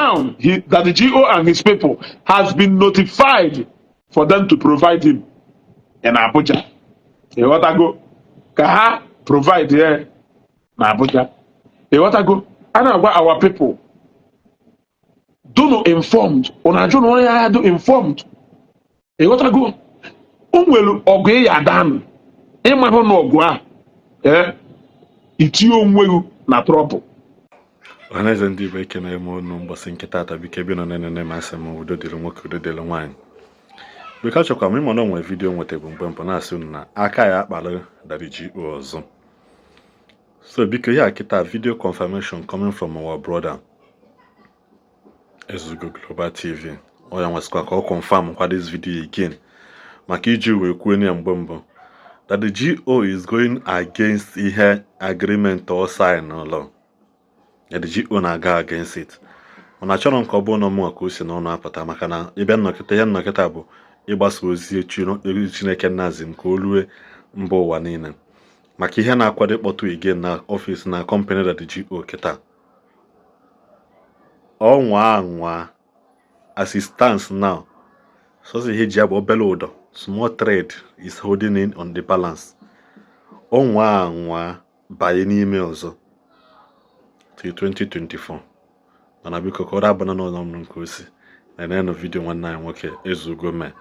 now that the GO and his people has been notified for them to provide him in Abuja. You want to go? Kaha provide here in Abuja. You want to go? And our people do not informed. On a journal, do informed. You want to go? Unwelu ogwe ya dan. Ema hono ogwa. Iti onwelu na trouble. Ọhaneze ndị Igbo ekene eme ọnụ mgbasị nkịta ata bike bi nọ nene masị m udo dịrị nwoke udo dịrị nwaanyị. Biko achọkwa m ịma na onwe vidiyo nweta bụ mgbe mpụ na-asị unu na aka ya akpalụ Ndi Igbo ọzọ. So biko ya kita video confirmation coming from our brother Ezeaku Global TV. Oya nwesikwa ka ọ confirm kwa this video again. Maka iji wee kwuo ya mgbe mbụ that the GO is going against ihe agreement or sign law. The GO na-aga against it. Mana achọrọ nke ọ bụ na mụ ka o si n'ọnụ apụta maka na ịbịa nnọkịta ya nnọkịta bụ ịgbasa ozi Chineke nnazim ka o rue mba ụwa niile. Maka ihe na-akwado ịkpọtụ again na ọfịs na company that the GO kịta. Ọnwa as it stands now. So ihe ji abụ obele ụdọ. Small trade is holding in on the balance. Ọnwa banye n'ime ọzọ. Till 2024. Mana biko ka ọ rabana n'ụlọ m nke osi. Na na video nwanne anyị nwoke Ezeaku me.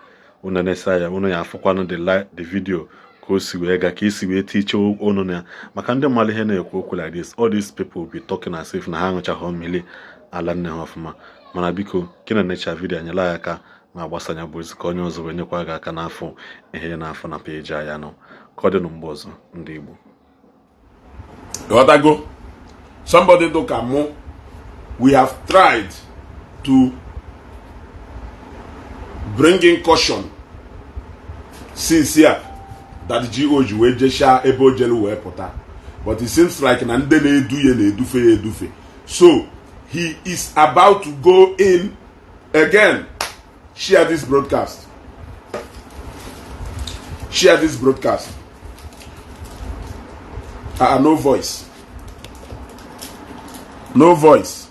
Unu na-esa ya unu ya afụkwanụ the video ka o si wee ga ka isi wee tiche unu na maka ndị mmadụ ihe na-ekwu okwu like this. All these people will be talking as if na ha nụchaghị mmiri ala nne ha ọfụma. Mana biko kina necha video anyela ya aka na gbasanya bụ ozi ka onye ọzọ wee nyekwa gị aka n'afọ ihe n'afọ na page ya nọ ka ọ dị mgbe ọzọ ndị Igbo. Otago, somebody to come. We have tried to bring in caution since here that the GO will jesha ebo jelu we pota, but it seems like nande na edufe. So he is about to go in again. Share this broadcast. Share this broadcast. No voice. No voice.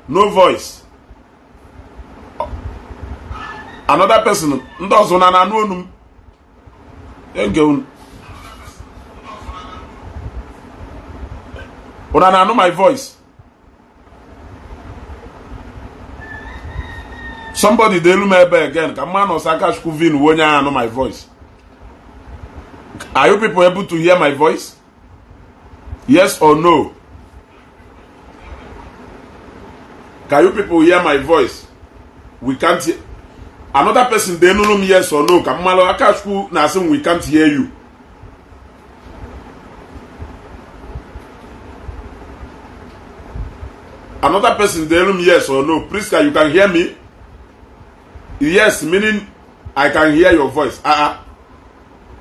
No voice. Another person. Ndozo na na anu. Una know my voice. Somebody they me again. Come on, Osaka Shkuvin, wonya know my voice. Are you people able to hear my voice? Yes or no? Can you people hear my voice? We can't hear. Another person they know me yes or no. Come on, Akashku na saying we can't hear you. Another person they know me yes or no. Priska, you can hear me? Yes, meaning I can hear your voice.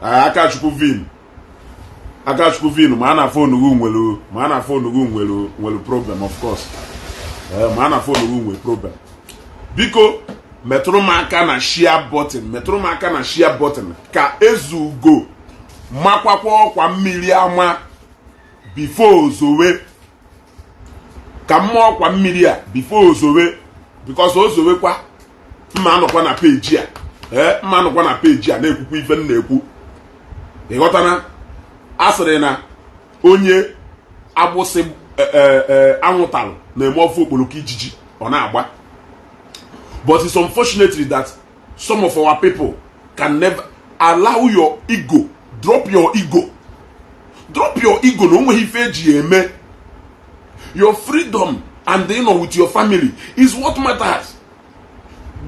Akashku Vin, mana phone room will problem, of course. Mana phone room will problem. Biko metro maka na share button. Ka Ezeaku makwakwo kwa mmiri ama before zowe. Ka mmụọ kwa mmiri a before zowe, because ozowe kwa mma anọkwa na page a. Mma anọkwa na page a na-ekwukwa ife na-ekwu. Ịghọtana asịrị na onye agbụsị anwụtalụ na-eme ofu okpoloko ijiji ọ na-agba. But it's unfortunately that some of our people can never allow your ego. Drop your ego. No onwe ife eji eme. Your freedom and with your family is what matters.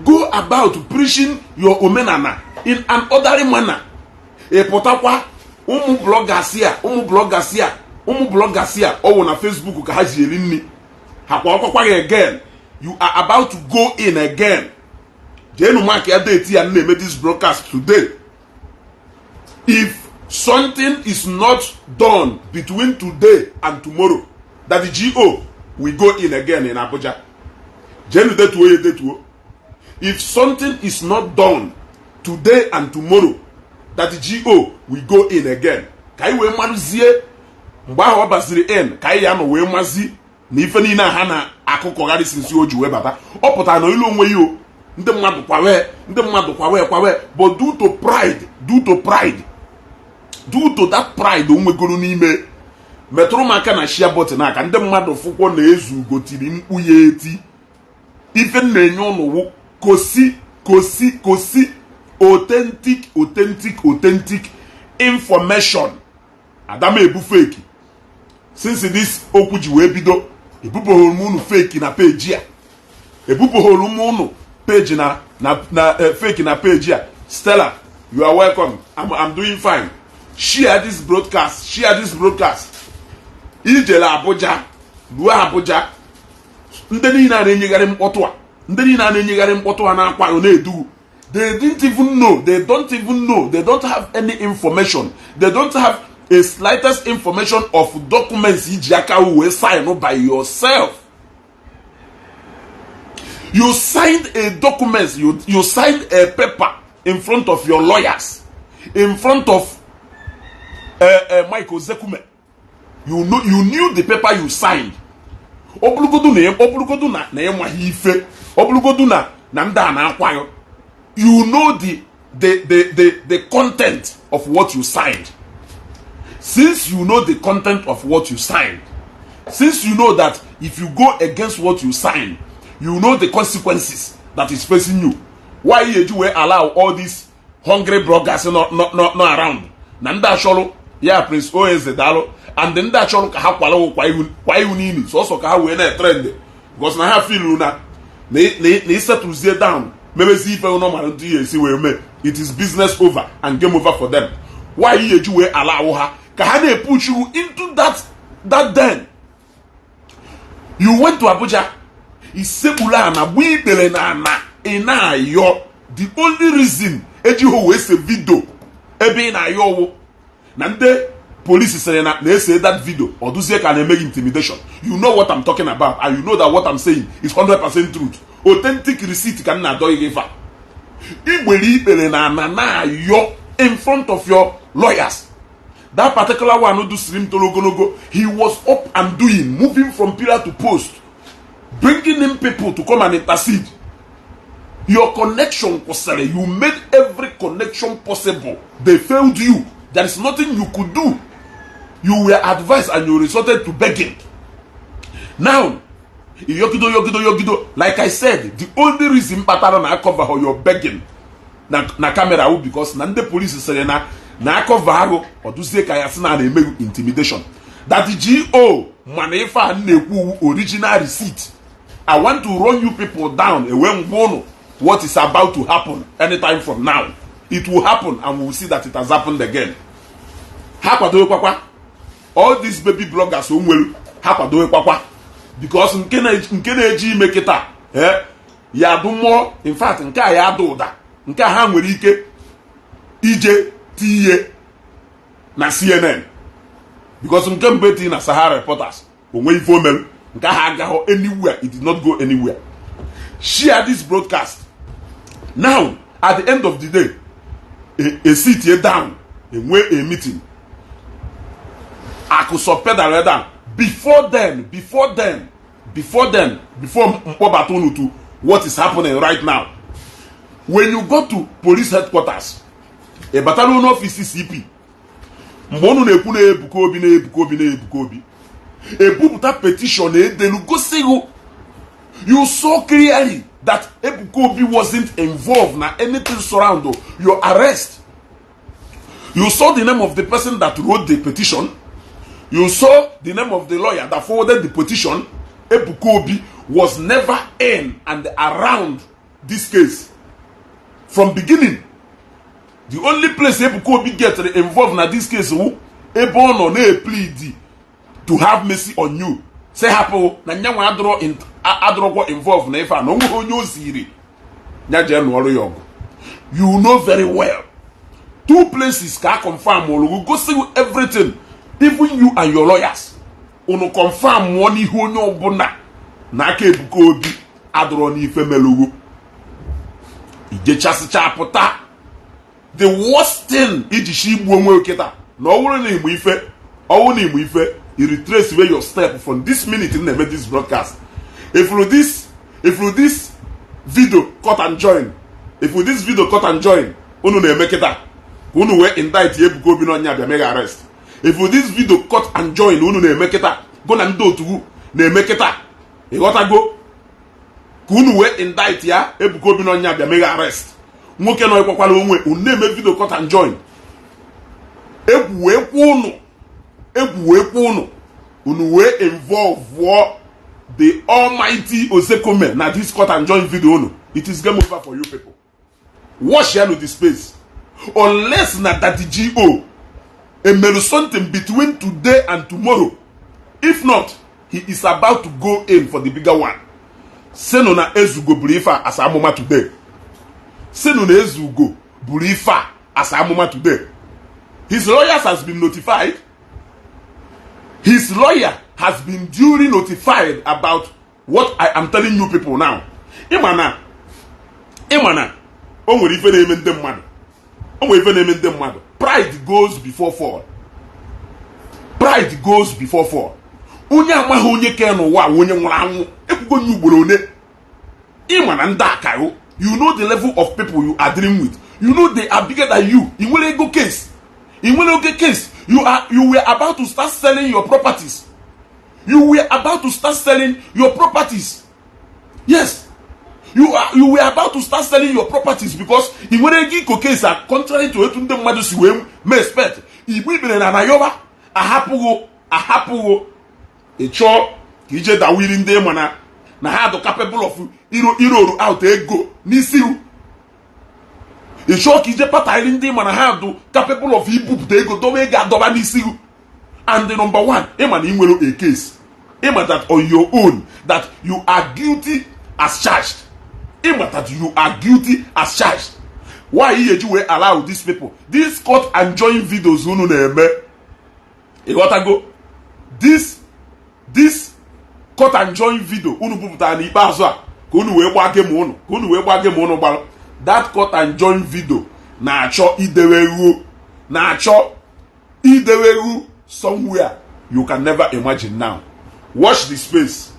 Go about preaching your Omenala in an orderly manner. Potakwa umu bloggers here or na Facebook ka ha ji eri nni. Hakwa again. You are about to go in again. Jenu mark your date here and make this broadcast today. If something is not done between today and tomorrow, that the GO will go in again in Abuja. Jenu date. If something is not done today and tomorrow, that the GO will go in again. Kai we maruzie mgbe ahụ ọ baziri in ka anyị ya nọ wee mazi na ife niile ha na akụkọgharị sinsi o ji wee bata. Ọ pụtara na ilu onwe ya o ndị mmadụ kwawe but due to that pride o nwegoro n'ime metụrụ m aka na shia button aka ndị mmadụ fụkwọ na ezu gotiri mkpu ya eti ife na-enye ụnụ kosi authentic information. Adama ebu fake since this okwu ji wee bido ebuboholu m unu fake na page a ebuboholu m unu page na fake na page a. Stella, you are welcome. I'm doing fine. Share this broadcast. Ijele Abuja, ruo Abuja, ndị niile na-enyegharị mkpọtụ a na-akwa na-edu. They don't even know. They don't have any information. They don't have a slightest information of documents Ijiaka will sign by yourself. You signed a document, you signed a paper in front of your lawyers, in front of Michael Zekume. You knew the paper you signed. You know the content of what you signed. Since you know the content of what you signed, since you know that if you go against what you signed, you know the consequences that is facing you. Why you will allow all these hungry bloggers not around? Nanda Sholo, yeah, Prince O.S. Dalo, and then that Sholo Kahakwalo, why you need it? So also Kahawe trend. Because now I feel na they set to zero down. Maybe see if I know it is business over and game over for them. Why you will allow her? Kahane put you into that den. You went to Abuja. Isekula na bwibele na ina yo. The only reason Ejiho we say video ebe na yo nande police say na say that video or do say can make intimidation. You know what I'm talking about, and you know that what I'm saying is 100% truth. Authentic receipt can na do ifa. Ibele na yo in front of your lawyers. That particular one who do stream to logo, he was up and doing, moving from pillar to post, bringing in people to come and intercede. Your connection, you made every connection possible. They failed you. There is nothing you could do. You were advised and you resorted to begging. Now, yogido, like I said, the only reason pattern I cover how you're begging na camera because nande police say na cover or do say kayasina na eme intimidation. That the GO manefa na-ekwu original receipt. I want to run you people down when what is about to happen anytime from now. It will happen and we will see that it has happened again. All these baby bloggers because nke na-eji ime kita ya do more, in fact nke a ya do ụda nke ha nwere ike ije tiye na CNN because nke mbeti na Sahara Reporters onwe ifo mel nke ha agaghị anywhere. It did not go anywhere. Share this broadcast. Now at the end of the day a sit here down a meeting I could pedal down before Mpobatonu to what is happening right now. When you go to police headquarters, a battalion office CP, Mbonu na-ekwu na Ebukobi, a Bubuta petition, you saw clearly that Ebukobi wasn't involved na anything surround your arrest. You saw the name of the person that wrote the petition. You saw the name of the lawyer that forwarded the petition. Ebukobi was never in and around this case. From beginning, the only place Ebukobi get involved in this case, Ebon on a plead to have mercy on you. Say hapo na nyanwa adro involved na ifa no onyo siri. Nyaje no yogo. You know very well. Two places can confirm will go see everything. Even you and your lawyers. Uno confirm money who no bona. Na ke Ebukobi adro ni ife melugo. Ije chasi chapota. the worst thing iji shi igbu onwe oketa na ọwụrụ na igbo ife ọwụ na igbo ife you retrace where your step from this minute in the this broadcast. If this video cut and join, unu na-eme kita unu wee indict Ebuka Obi n'ọnya bịa mega arrest. If this video cut and join, unu na-eme kita go na ndị otu na-eme kita ịghọtago ka unu wee indict ya Ebuka Obi n'ọnya bịa mega arrest. Nwoke nọ ekwekwala onwe unu na-eme video cut and join. Egwu wee kwa unu wee involve the almighty Osekome na this cut and join video unu. It is game over for you people. Wash ya no the space. Unless na that GO emelu something between today and tomorrow. If not, he is about to go in for the bigger one. Senu na ezugo burifa as amuma today. Senu na ezugo burifa as amuma today. His lawyers has been notified. His lawyer has been duly notified about what I am telling you people now. Imana, o nwere ife na-eme ndị mmadụ. Pride goes before fall. Onye amaghị onye ke n'ụwa onye nwụrụ anwụ ekwugo nye ugboro one. Imana ndị akayo, you know the level of people you are dealing with. You know they are bigger than you. In where go case. You were about to start selling your properties. Yes. You were about to start selling your properties because in where go case are contrary to what the mmadụ we may expect. Igbo ibere na nayoba ahapugo echo kije da wili ndị mana na ha do capable of iro out ego n'isi. Echo kije patali ndị mana ha do capable of ibupụta ego dobe ego adoba n'isi. And the number one, Emma inwero a case. Emma that on your own that you are guilty as charged. Emma that you are guilty as charged. Why you will allow these people? This cut and join videos unu na-eme. You gotta go. This cut and join video unu buputa na ikpeazụ a ka unu wee gbaa game unu gbara. That cut and join video na-achọ ideweru somewhere you can never imagine now. Watch the space.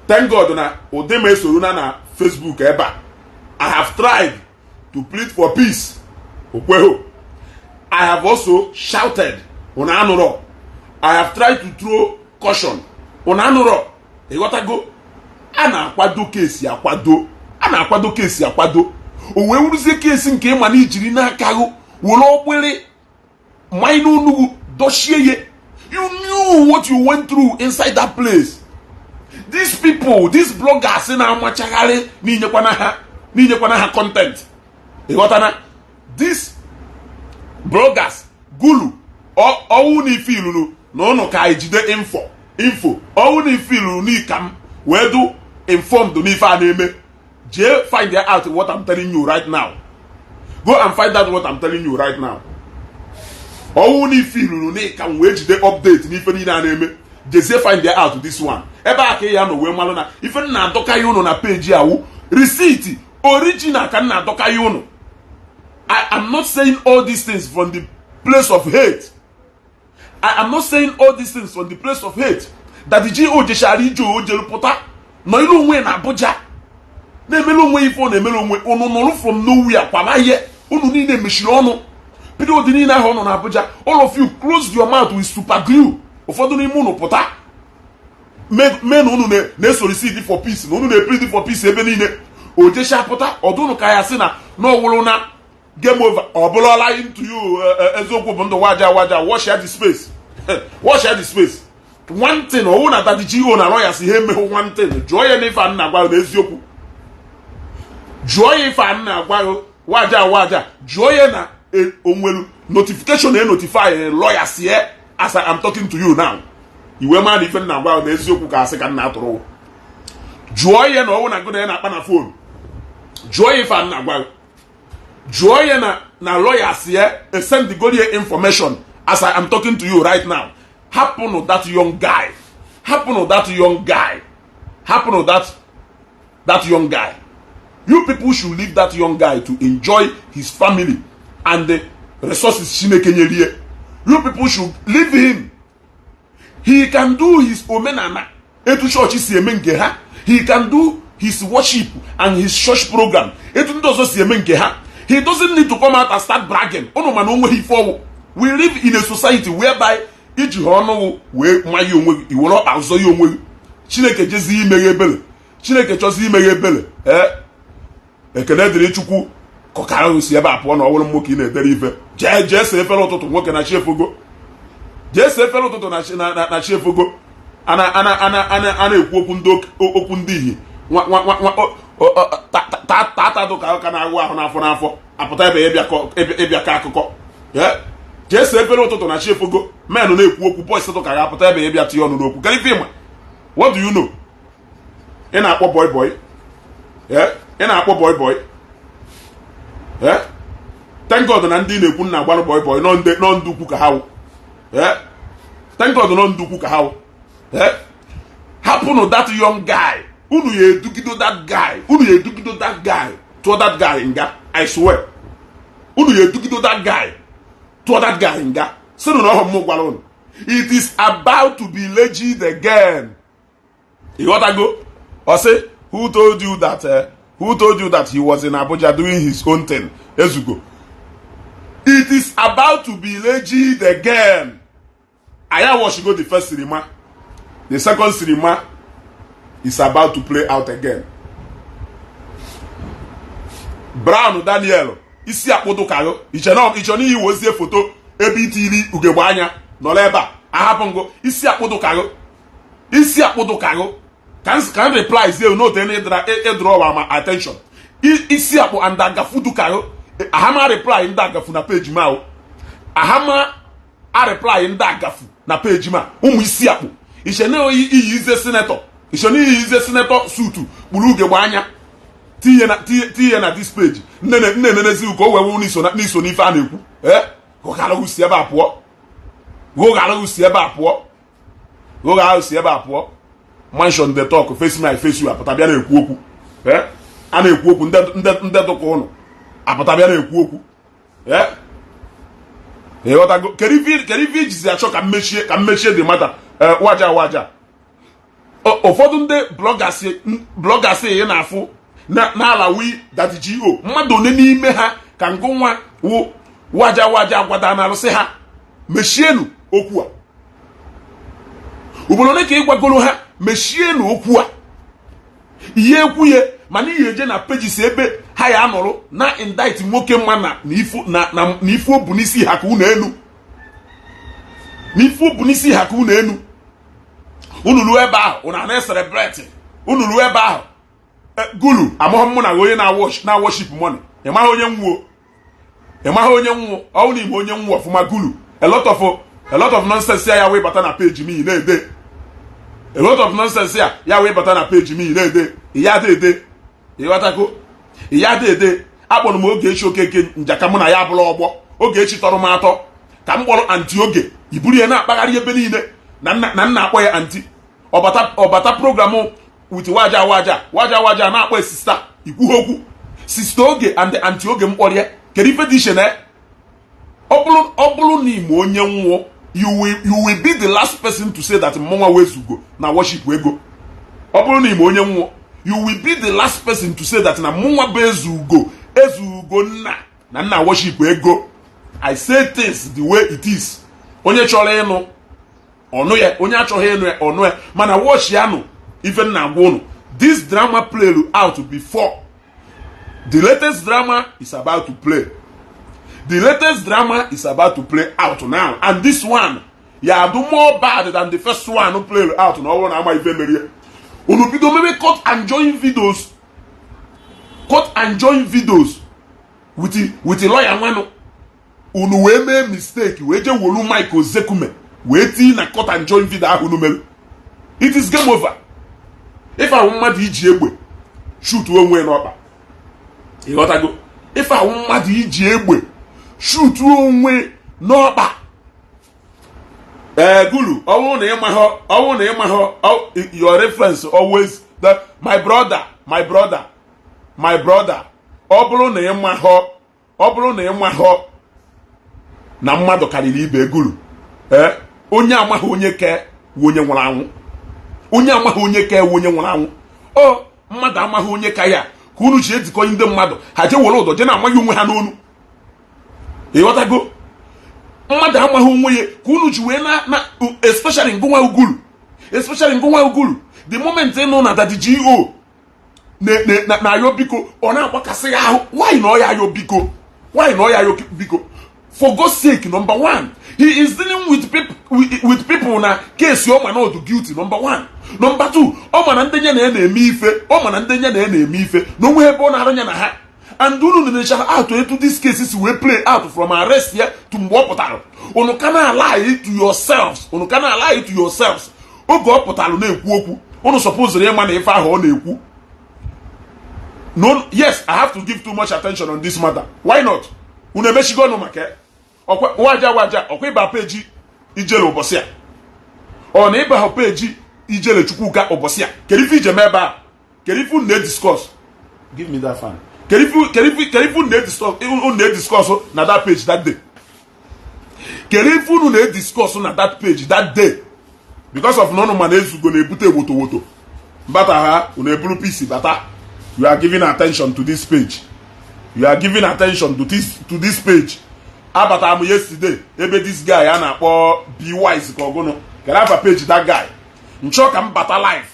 Thank God na Odeme Soruna na Facebook eba. I have tried to plead for peace. Okweho. I have also shouted on anuro. I have tried to throw caution on anuro. You gotta go. Ana akwado case akwado. O we wuruzie case nke ma na ijiri n'aka go. Wolo ogbere mainu nugu doshie. You knew what you went through inside that place. These people, these bloggers in amachagale ni nyekwana ha content. These bloggers gulu owu ni feel no ka ejide info owu ni feel ni kam we do informed ni fa na eme. Je find out what I'm telling you right now. Go and find out what I'm telling you right now. Only feel ni can wage the update ni feni na eme. Jeze find out this one. Ebe aka ya no we malo na ife na doka you no na page awu receipt original kan na doka you no. I am not saying all these things from the place of hate. That the GO jeshari jo jelupota no ilu nwe na Abuja. Na emelo nwe ifo na emelo nwe ono from nowhere kwaba ye. Unu ni na meshiri onu. People didn't know how on Abuja. All of you closed your mouth with super glue. Ụfọdụ n'ime unu pụta. Men unu na solicit for peace. Unu na plead for peace ebe niile. Ojesha pụta. Ọdụnụ ka ya sị na n'ọwụrụ na game over. Ọ bụlọla into you eziokwu bụ ndụ waja. Wash out the space. One thing ọwụ na tadi GO na lawyers ihe emehụ one thing. Jụọ ya n'ife a na-agwa n'eziokwu. Jụọ ya ife a na-agwa waja. Jụọ ya na onwelu notification notify lawyers here as I am talking to you now. Iwe ma na ife na agwa na eziokwu ka asị ka nna atụrụ. Jụọ ya na ọwụ na gụna ya na akpa na phone. Jụọ ya ife na agwa. Jụọ ya na lawyers here send the good information as I am talking to you right now. Happen to that young guy. You people should leave that young guy to enjoy his family. and the resources Chineke nyere. You people should leave him. He can do his omenala. Etu church si eme nke ha. He can do his worship and his church program. Etu ndị ọzọ si eme nke ha. He doesn't need to come out and start bragging. Ono man onwe he forward. We live in a society whereby iji ọnụ wee mayi onwe gị iwere ọkpa nzọ ya onwe gị. Chineke jezi imeghe ebele. Chineke chọzi imeghe ebele. Ekele dịrị Chukwu kọkara si ebe a pụọ na ọwụrụ nwoke ị na-edere ife. Jee see efere ụtụtụ nwoke na chi efogo. Jee see efere ụtụtụ na chi efogo. Ana ekwu okwu ndị ihe. Tatadụ ka aka na-agụ ahụ n'afọ apụta ebe ịbịa ka akụkọ. Jee see efere ụtụtụ na chi efogo. Men na-ekwu okwu boys tụtụ ka ga-apụta ebe ịbịa tinye ọnụ n'okwu. Kedu ife ịma? What do you know? Ị na-akpọ boy. Ị na-akpọ boy. Thank God na ndị na-ekwu na agbarụ boy nọ ndukwu ka ha wụ. Thank God nọ ndukwu ka ha wụ. Hapụnụ that young guy. Unu ya edugido that guy. Unu ya edugido that guy. Tụọ that guy nga. I swear. Unu ya edugido that guy. Tụọ that guy nga. Sịnụ na ọhụm mụ gwara unu. It is about to be legit again. You got to go? Or say, who told you that he was in Abuja doing his own thing? Ezugo. It is about to be legit again. I watch go the first cinema. The second cinema is about to play out again. Brown Daniel, Isiagu Kayo, Ichoni he was a photo, ABTV Ugebanya, Noleba, Ahapongo, Isiagu Kayo, Isiagu Kayo. Can reply say no any draw my attention. Isiagu and Dagafu Kayo, Ahama reply in Dagafu na page ma. Ahama a reply in Dagafu na page ma. Isiagu. Ishene he is a senator. Ishene he is a senator suit. Buluge wanya. Tiye na this page. Nene si uko wewe ni so ni fa na eku. Go gala usi ebe apo. Go gala usi ebe apo. Go gala usi ebe apo. Mention the talk face me I face you apata bia na ekwu okwu. A na ekwu okwu nde doko unu. Apata bia na ekwu okwu. What go kerivi ji acho ka mmechie the matter. Waja. Ụfọdụ ndị bloggers ị na-afụ na-alawi that GO mmadụ one n'ime ha ka ngụ nwa waja agwada na alụsị ha mechienu okwu a. Ugboro ole ka ị gwagoro ha mechienu okwu a. Ihe ekwu ye mana ihe eje na pages ebe ha ya anọrọ na indict nwoke mma na ifu obu n'isi ha ka unu enu. N'ifu obu n'isi ha ka unu enu. Unu lu ebe ahụ unu na-celebrate. Unu lu ebe ahụ gulu amụghị mụ na onye na worship money. Ịmaghị onye nwụọ ọ na ime onye nwụọ ọfụma gulu. A lot of nonsense ya wee bata na page me na-ede. A lot of nonsense ya wee bata na page me na-ede. Ya de ịghọtago. Ya de akpọrọ m oge echi okeke njaka mụ na ya abụla ọgbọ. Oge echi tọrọ m atọ ka m kpọrọ anti oge iburu ya na-akpagharị ebe niile na nna akpọ ya anti. Ọbata programu with waja na-akpọ sister ikwu okwu sister oge and anti oge mkpọrọ ya kedu ife dị iche na ọ bụrụ na ime onye nwụọ you will be the last person to say that mmonwa wezugo na worship ego. Ọ bụrụ na ime onye nwụọ you will be the last person to say that na mmonwa bụ ezugo nna worship ego. I say things the way it is. Onye chọrọ ịnụ ọnụ ya, onye achọghị ịnụ ya ọnụ ya, mana watch ya nụ ife nna agwa unu. This drama played out before. The latest drama is about to play. The latest drama is about to play out now. And this one, ya do more bad than the first one who played out. No one ama ife merie. Unu bido maybe cut and join videos. Cut and join videos with the lawyer nwanu. Unu we make mistake. We je wolu Michael Zekume. We ti na cut and join video ahụ unu mere. It is game over. If I want mmadụ iji egbe shoot onwe n'ọkpa. Ịghọtago. If I want mmadụ iji egbe shoot onwe n'ọkpa. Gulu, ọwụ na ịmahọ your reference always that my brother. Ọ bụrụ na ịmahọ na mmadụ karịrị ibe eguru onye amaghị onye ke onye nwụrụ anwụ, onye amaghị onye ke onye nwụrụ anwụ. Ọ mmadụ amaghị onye ka ya ka unu ji ejikọ ndị mmadụ ha je were ụdọ je na-amaghị onwe ha n'onu. Ịghọtago? Mmadụ amaghị onwe ya ka unu ji wee na especially ngụnwa uguru, especially ngụnwa uguru. The moment ị nụ na Daddy G.O na ayo biko ọ na-agbakasị ya ahụ. Why na ọ ya ayo biko? Why na ọ ya ayo biko? For God's sake, number one, he is dealing with people na case ọ ma na ọdụ guilty, number one. Number two, ọ ma na ndị nya na-eme ife, ọ ma na ndị nya na-eme ife na onwe ebe ọ na-arụ nya na ha. And unu na-echara out etu this case si wee play out from arrest ya to mgbe ọ pụtara. Unu ka na-lie to yourselves. Unu ka na-lie to yourselves. Oge ọ pụtara na-ekwu okwu, unu suppose ịma na ife ahụ ọ na-ekwu. No, yes, I have to give too much attention on this matter. Why not? Unu emechigo ọnụ maka waja ọkwa ịba peji ijele ụbọchị a. Ọ na ịba peji ijele Chukwuka ụbọchị a. Kedu ife ije ebe a? Kedu ife unu na-discuss? Give me that fan. Kedu ife unu na-discuss na that page that day? Kedu ife unu na-discuss na that page that day? Because of none man ezugo na-ebute woto. Bata ha, unu eburu PC bata. You are giving attention to this page. You are giving attention to this page. Abata am yesterday, ebe this guy a na-akpọ Be Wise ka ogono. Get have a page that guy. Ncho ka m bata live.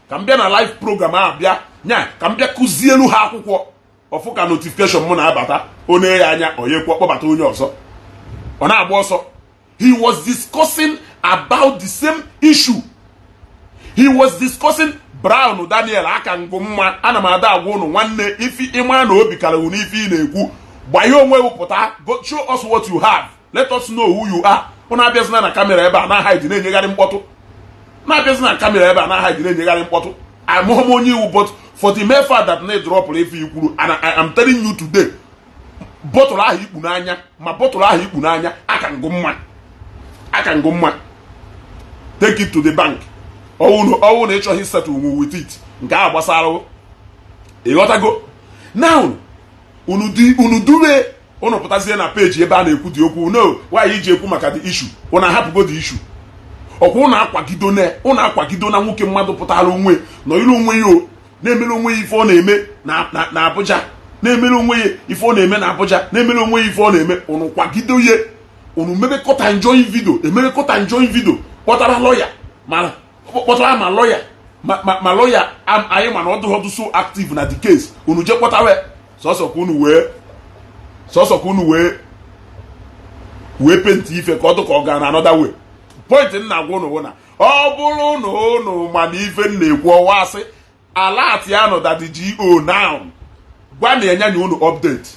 Ka m bịa na live program a bịa. Nya, ka m bịa kuzielu ha akwụkwọ. Ofu ka notification mụ na-abata. One ya anya oyekwa kpọbata onye ọzọ. Ọ na-agba ọsọ. He was discussing about the same issue. He was discussing Brown Daniel aka ngụ mma ana m ada agwa unu nwanne ifi ịma na obi kara unu ifi ị na-ekwu gbanye onwe wụpụta go show us what you have, let us know who you are. Unu abịazina na kamera ebe a na hide na-enyegharị mkpọtụ, na-abịazina na kamera ebe a na hide na-enyegharị mkpọtụ. Amụghị m onye iwu, but for the mere fact that na drop ife ikwuru, and I am telling you today, bottle ahụ ikpu n'anya ma bottle ahụ ikpu n'anya aka ngụ mma take it to the bank. ọwụ na ịchọghị settle with it nke a gbasara ịghọtago. Now unu dure unu pụtazie na page ebe a na-ekwu dị okwu. No, why iji ekwu maka the issue? Unu ahapụgo the issue. Ọkwa unu akwagido na nwoke mmadụ pụtara onwe nọ ilu onwe ya na-emere onwe ya ife ọ na-eme na Abuja, na-emere onwe ya ife ọ na-eme na Abuja, na-emere onwe ya ife ọ na-eme. Unu kwagido ye, unu mebekọta enjoying video, emerekọta enjoying video, kpọtara lawyer kpọtara ma lawyer ma lawyer anyị ma na ọdụ so active na the case. Unu je kpọtawe sọsọ ka unu wee paint ife ka ọdụ ka ọ gaa na another way. Point nna agwa unu na ọ bụrụ na unu ma na ife na-ekwu ọwa asị alert ya nọ Daddy G.O now gwa na enye unu update.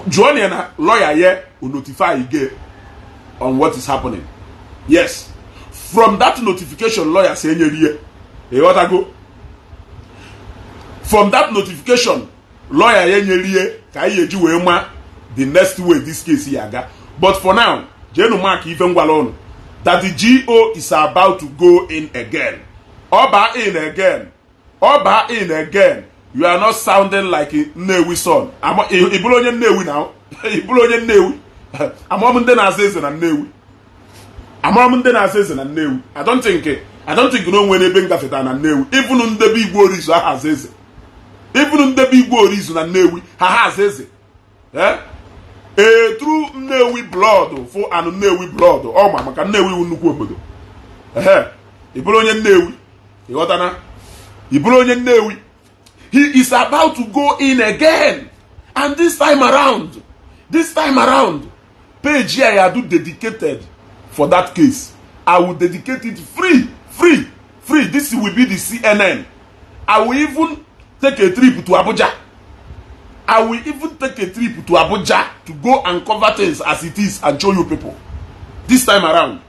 Jụọ na lawyer ye o notify again on what is happening. Yes, from that notification lawyer say nyeriye ịghọtago. From that notification lawyer ye nyeriye ka anyị eji wee ma the next way this case ya aga. But for now, jenu mark ife ngwala unu Daddy G.O is about to go in again. Oba in again. You are not sounding like Nnewi son. Ibulu onye Nnewi now. Ibulu onye Nnewi. Amam ndị na-aza eze na Nnewi. I don't think no nwere ebe ngafeta na Nnewi. Even ndebe Igbo orizu ha aza eze. Even ndebe Igbo orizu na Nnewi ha aza eze. True Nnewi blood for an Nnewi blood. Ma maka Nnewi nnukwu obodo. Ibulu onye Nnewi. Ịghọtana? Ibulu onye Nnewi. He is about to go in again. And this time around, page here I do dedicated for that case. I will dedicate it free. This will be the CNN. I will even take a trip to Abuja. To go and cover things as it is and show you people. This time around,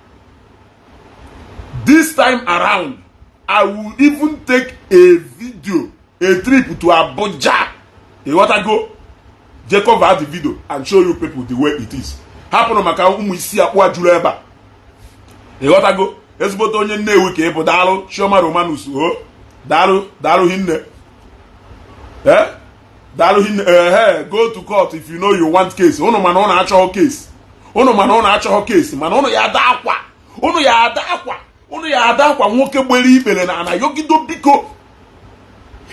I will even take a video, a trip to Abuja. You want to go? Just cover the video and show you people the way it is. Happen maka Isiagu ajuru eba. You want to go? Ezigbote onye Nnewi ka ịbụ daalụ Chioma Romanus o daalụ hinne. Go to court if you know you want case. Unu mana unu achọghị case. Unu mana unu achọghị case. Mana unu ya ada akwa. Unu ya ada akwa. Unu ya ada akwa nwoke gbere ikpere na ana yogido biko.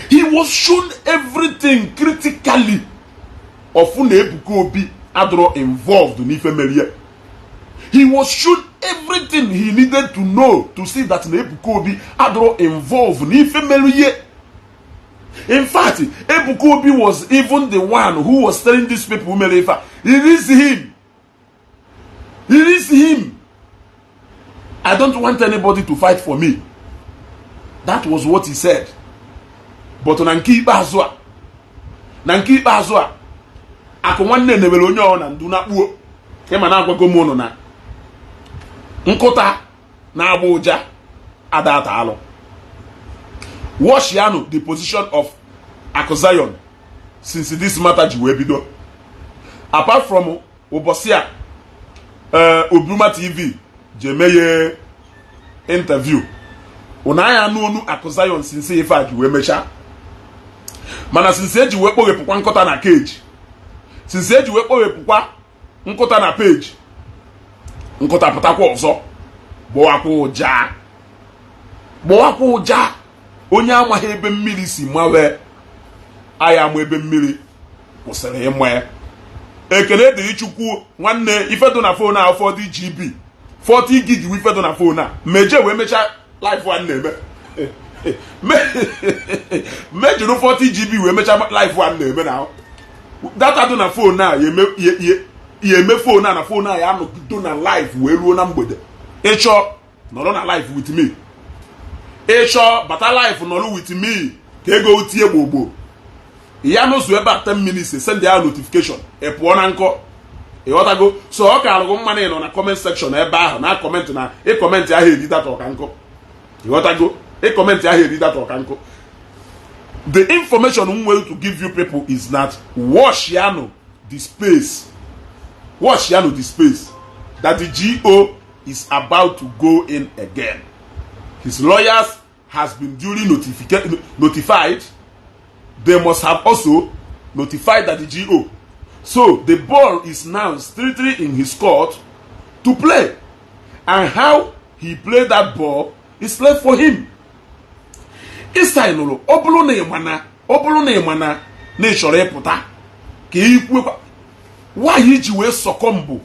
He was shown everything critically of na Ebuka Obi adro involved n'ife merie. He was shown everything he needed to know to see that na Ebuka Obi adro involved n'ife merie. In fact, Ebuka Obi was even the one who was telling these people, it is him. It is him. I don't want anybody to fight for me. That was what he said. But na nke ikpeazụ a akụ nwanne nebere onye ọ na ndu na kpuo kema na agwago m unu na nkụta na-agba ụja adata alụ. Watch Yano the position of Akuzayon since this matter ji wee bido. Apart from Obosia Obruma TV jemeye interview unaya n'onu Akuzayon since ife a ji wee mecha. Mana since eji wee kpoghepụkwa nkụta na cage, since eji wee kpoghepụkwa nkụta na page, nkụta pụtakwa ọzọ gbọwakwa ụja onye amaghị ebe mmiri si mawe aya ama ebe mmiri kwụsịrị ịma. Ekele dịrị Chukwu nwanne ifedo na phone a 40 GB 40 gig ifedo na phone a meje wee mecha live one na-eme mejuru 40 GB wee mecha live one na-eme na data do na phone a yeme phone a na phone a ya anọgido na live wee ruo na mgbede. Ịchọ nọrọ na live with me, ịchọ bata live nọrọ with me ka ego utie gbogbo ya n'ụzọ ebe 10 minutes send ya notification pụọ na nkọ ịghọtago. So ọ ka arụgo mmanụ nọ na comment section ebe ahụ na comment na comment ahụ eri data ọka nkọ ịghọtago. Comment ahụ eri data ọka nkọ. The information I'm going to give you people is that watch Yano the space that the GO is about to go in again. His lawyers has been duly notified. They must have also notified that the GO. So the ball is now strictly in his court to play. And how he played that ball is left for him. Isainolo obulu na imana na ishore puta ka ikwe why iji we succumb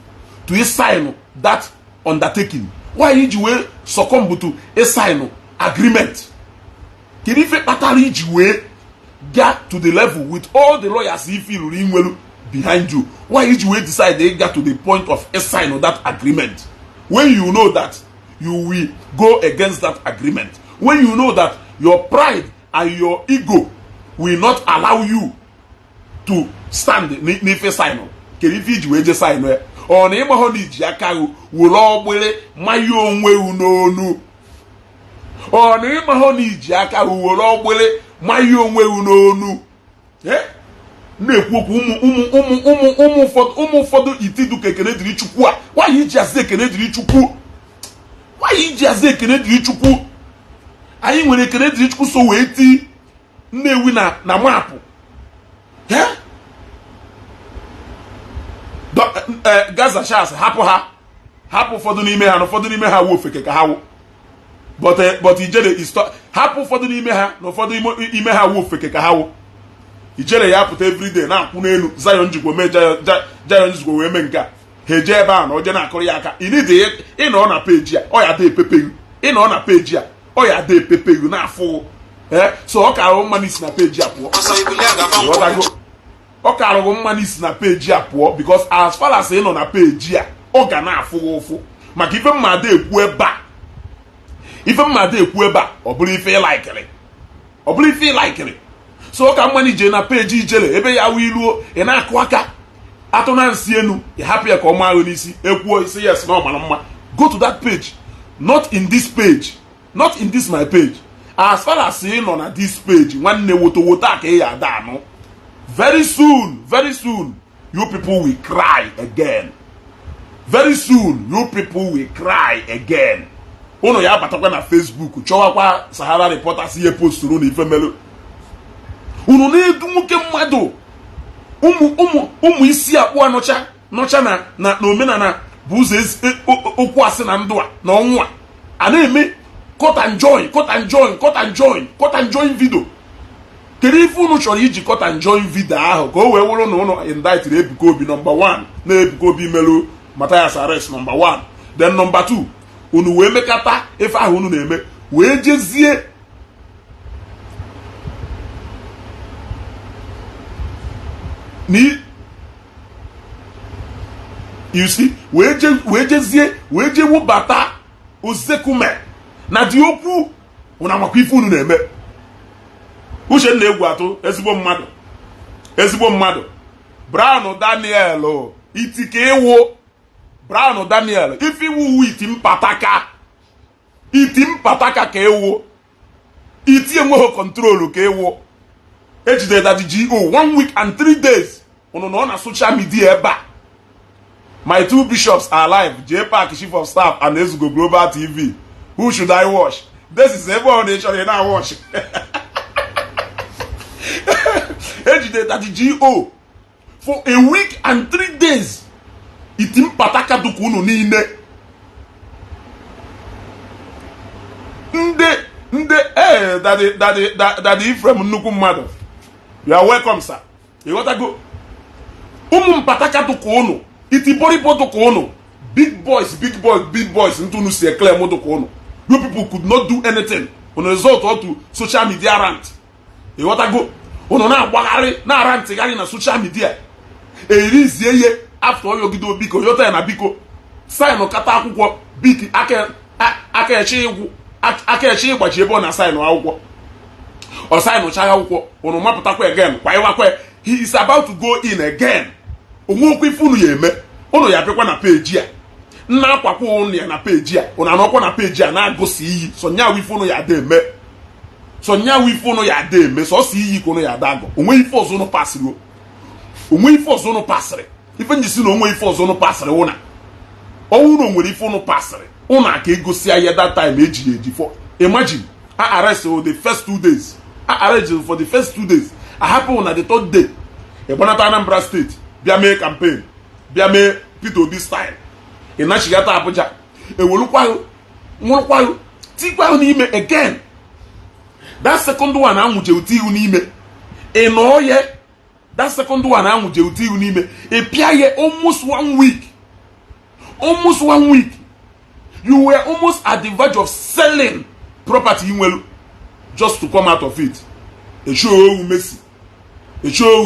to sign that undertaking. Why iji we succumb to sign agreement. Can if patali iji we get to the level with all the lawyers he feel well behind you? Why iji we decide they get to the point of sign of that agreement when you know that you will go against that agreement, when you know that your pride and your ego will not allow you to stand n'ife sign. Can if iji we just sign ọ na ịgbahọ na iji aka were ọgbere maya onwe n'onu. Ọ na ịgbahọ na iji aka were ọgbere maya onwe n'onu. Na-ekwu okwu ụmụ ụfọdụ itidu ka ekene dịrị Chukwu a. Why iji azi ekene dịrị Chukwu? Why iji azi ekene dịrị Chukwu? Anyị nwere ekene dịrị Chukwu so wee ti Nnewi na mapụ. Gaza Charles hapụ ụfọdụ n'ime ha na ụfọdụ n'ime ha ofeke ka ha wụ. But ijere hapụ ụfọdụ n'ime ha na ụfọdụ ime ha ofeke ka ha wụ. Ijere ya pụta everyday na-akwụ n'elu Zion jikwa mee Zion jikwa wee mee nke a. Ha eje ebe a na oje na-akụrụ ya aka. Ịnọ na peji a ọ ya dị epepeghị. Ịnọ na peji a ọ ya dị epepeghị na-afụ. So ọ ka ahụ mmanụ isi na peji a pụọ. Ọ ka ahụ mmanụ isi na peji a pụọ because as far as ị nọ na peji a ọ ga na-afụ ụfụ maka ife mmadụ ekwu ebe a. Ife mmadụ ekwu ebe a ọ bụrụ ife ịlaikịrị. Ọ bụrụ ife ịlaikịrị. So ọ ka mmanụ ije na peji ijele ebe ya wụ iluo ị na-akụ aka atụ na nsị enu ị hapụ ya ka ọ maa ahụ n'isi ekwuo isi yes na ọ mara mma. Go to that page, not in this page, not in this my page. As far as ị nọ na this page nwanne woto a ka ị ya ada anụ. Very soon you people will cry again. Very soon you people will cry again. Unu ya batakwa na Facebook chọwakwa Sahara Reporters ihe posturu na ife melu. Unu na-edu nwoke mmadụ ụmụ isi akpụ nọcha na omenala bụ ụzọ okwu asị na ndụ a na ọnwụ a na-eme cut and join video. Kedu ife unu chọrọ iji cut and join video ahụ ka o wee wụrụ na unu indicted Ebuka Obi number 1 na Ebuka Obi melu Mathias arrest number 1, then number 2 unu wee mekata ife ahụ unu na-eme wee jezie you see wee je wubata ozekume na di okwu unu amakwa ife unu na-eme. Uche na egwu atụ ezigbo mmadụ Brown Daniel itike ewo Brown Daniel ife iwu iti mpataka ka ewo iti enweghị control ka ewo ejide that GO 1 week and 3 days unu nọ na social media ebe a. My 2 bishops are live, J Park Chief of Staff and Ezugo Global TV. Who should I watch? This is everyone nation now watch. Ejide that GO for a week and 3 days. Itim pataka duku unu niile. Daddy Ephraim nnukwu mmadụ. You are welcome, sir. You gotta go. Mpataka duku unu. Iti boribo duku unu. Big boys into unu si clear mo duku unu. You people could not do anything on the result of to social media rant. You gotta go. Unu na-agbagharị na rantịgharị na social media. Erizie ye after all yogido biko yota na biko sign kata akwụkwọ biki aka echi igbachi ebe ọ na sign akwụkwọ o sign chaga akwụkwọ unu mapụtakwa again kwa iwakwa he is about to go in again. Onwekwu ife unu ya eme unu ya bịakwa na page a nna akwakwa unu ya na page a unu anọkwa na page a na-agụsi iyi sonya wife unu ya de eme so si iyi ka unu ya dago onwe ife ọzọ unu pasịrị onwe ife ọzọ unu pasịrị ife njisi na onwe ife ọzọ unu pasịrị ụna ọwụ na onwere ife unu pasịrị ụna aka egosi ya that time eji for imagine I arrest for the first 2 days I happen na the 3rd day Ebonata Anambra State bịa mee campaign bịa mee Peter Obi style ịnachigata Abuja nwụrụkwalụ tikwalu n'ime again. That second one anwụje uti ihu n'ime ịnọọye that second one anwụje uti ihu n'ime ịpịaye almost 1 week. You were almost at the verge of selling property inwelu just to come out of it. Echo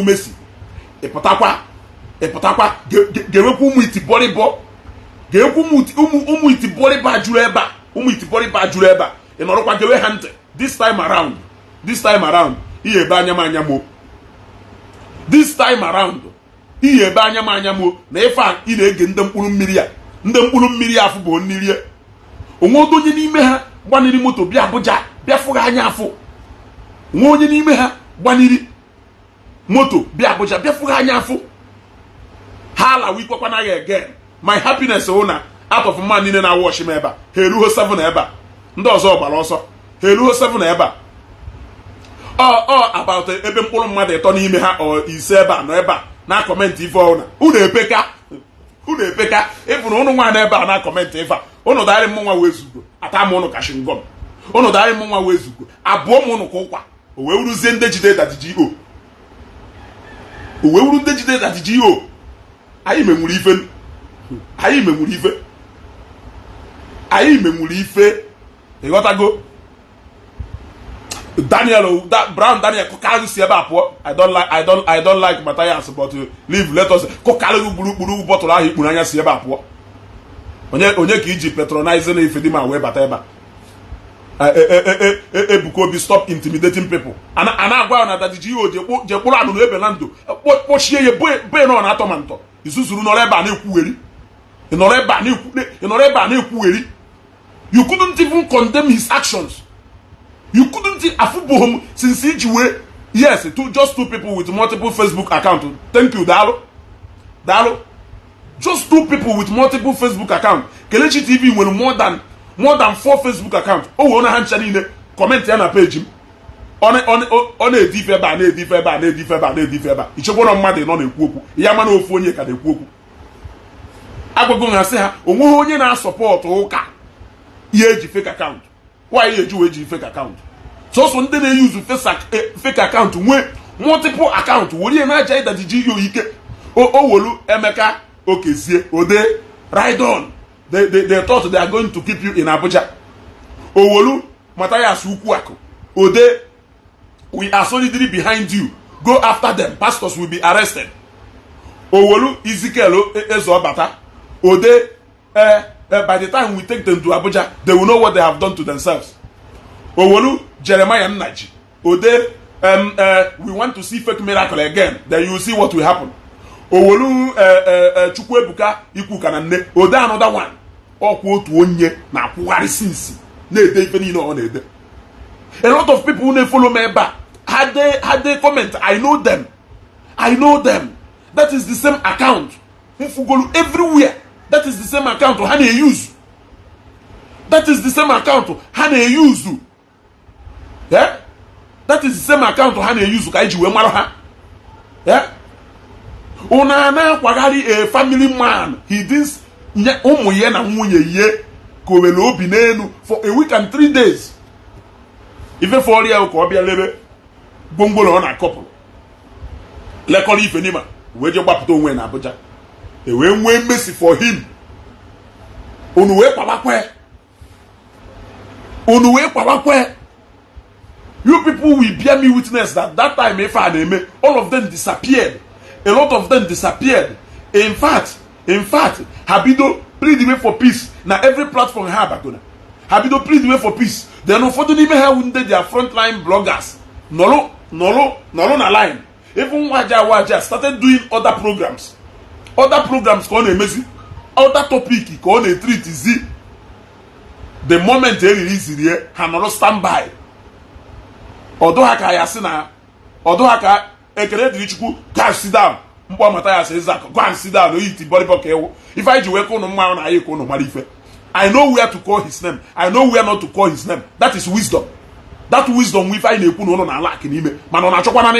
Messi ịpụtakwa gewekwa ụmụ itiboriba juru ebe a ịnọrọkwa gewe ha ntị. This time around ihe ebe anya m anya mo na ife a ị na-ege ndị mkpụrụ mmiri afụ bụ nnirie onwe onye n'ime ha gbaniri moto bịa Abuja bịa fụghị anya afụ onwe onye n'ime ha gbaniri moto bịa Abuja bịa fụghị anya afụ ha ala wikwakwa na ya again. My happiness na out of man niile na watch m ebe a ha eruho 7 ebe a ndị ọzọ gbara ọsọ ha eruho 7 ebe a about ebe mkpụrụ mmadụ 3 n'ime ha o ise ebe a nọ ebe a na comment ife ọna unu epeka ịfụrụ unu nwa na ebe a na comment ife a unu darị m nwa wezugo ata m unu kashingom unu darị m nwa wezugo abụọ m unu kwa ụkwa o wee wuruzie ndị jide that GO anyị menwuru ife ịghọtago. Brown Daniel kokalu si ebe a pụọ. I don't like Mathias but leave let us kokalu gburu bottle ahụ ikpuru anya si ebe a pụọ. Onye ka iji patronize na ife dị ma wee bata ebe a. Ebuka Obi stop intimidating people. Ana agwa na that GO je kpụrụ anụ ebe na ndụ kpochie ye be no na atọmantọ izuzuru nọrọ ebe a na-ekwugheri ịnọrọ ebe a na-ekwugheri. You couldn't even condemn his actions. You couldn't afubo since Ijiwe. Yes, just 2 people with multiple Facebook accounts. Thank you, Dalo. Just 2 people with multiple Facebook accounts. Kelechi TV with more than 4 Facebook accounts. Oh, ona hancha niile comment ya na page him. ọ na-edife ebe a na-edife ebe a na-edife ebe a na-edife ebe a ichekwa na mmadụ nọ na-ekwu okwu ya mana ofu onye ka na-ekwu okwu agwago ha sị ha onweghị onye na-asọpọtụ ụka ihe eji fake account nwaanyị eji wee ji fake account sọsọ ndị na-eyuzu fake account nwee multiple account were ihe na-aja ịdajiji ihe oyike o wolu Emeka Okezie ode ride on they thought they are going to keep you in Abuja. Owolu Mathias Ukwu ode we are solidly behind you, go after them, pastors will be arrested. Owolu Ezekiel Ezobata ode by the time we take them to Abuja they will know what they have done to themselves. Owolu Jeremiah Nnaji ode we want to see fake miracle again, then you will see what will happen. Owolu Chukwuebuka Ikwu Kananne ode another one ọkwa otu onye na-akwụgharị sinsi na-ede ife niile ọ na-ede. A lot of people who follow me back had they comment, I know them, that is the same account Mfugolu everywhere, that is the same account ha na-use, that is the same account ha na-use, yeah, that is the same account ha na-use ka iji wee mara ha, yeah. Una na-akwagharị a family man, he did ụmụ ya na nwunye ye ka owere obi n'elu for a week and 3 days. Ife for ya ka ọ bịa lebe gbongolo ọ na-akọpụ lekọrọ ife n'ima wee je gbapụta onwe na Abuja e wee nwee mercy for him. Unu wee kwabakwe you people will bear me witness that time ife a na-eme all of them disappeared, a lot of them disappeared. In fact Habido plead the way for peace na every platform ha bagona. Habido plead the way for peace. Then ụfọdụ n'ime ha wunde their frontline bloggers nọrọ na line. Even Waja started doing other programs ka ọ na-emezi, other topic ka ọ na-treat zi. The moment they release it ha nọrọ standby. Ọdụ ha ka ya sị na ọdụ ha ka ekele dịrị Chukwu go sit down. Mkpọ Mathias Ezeaku go and sit down oyiti bọlịbọ ka ewu if I ji wee ka ụnụ mmanụ na anyị ka ụnụ mara ife. I know where to call his name, I know where not to call his name. That is wisdom. That wisdom we find na-ekwu na ụnụ na-ala akị n'ime mana ọ na-achọkwana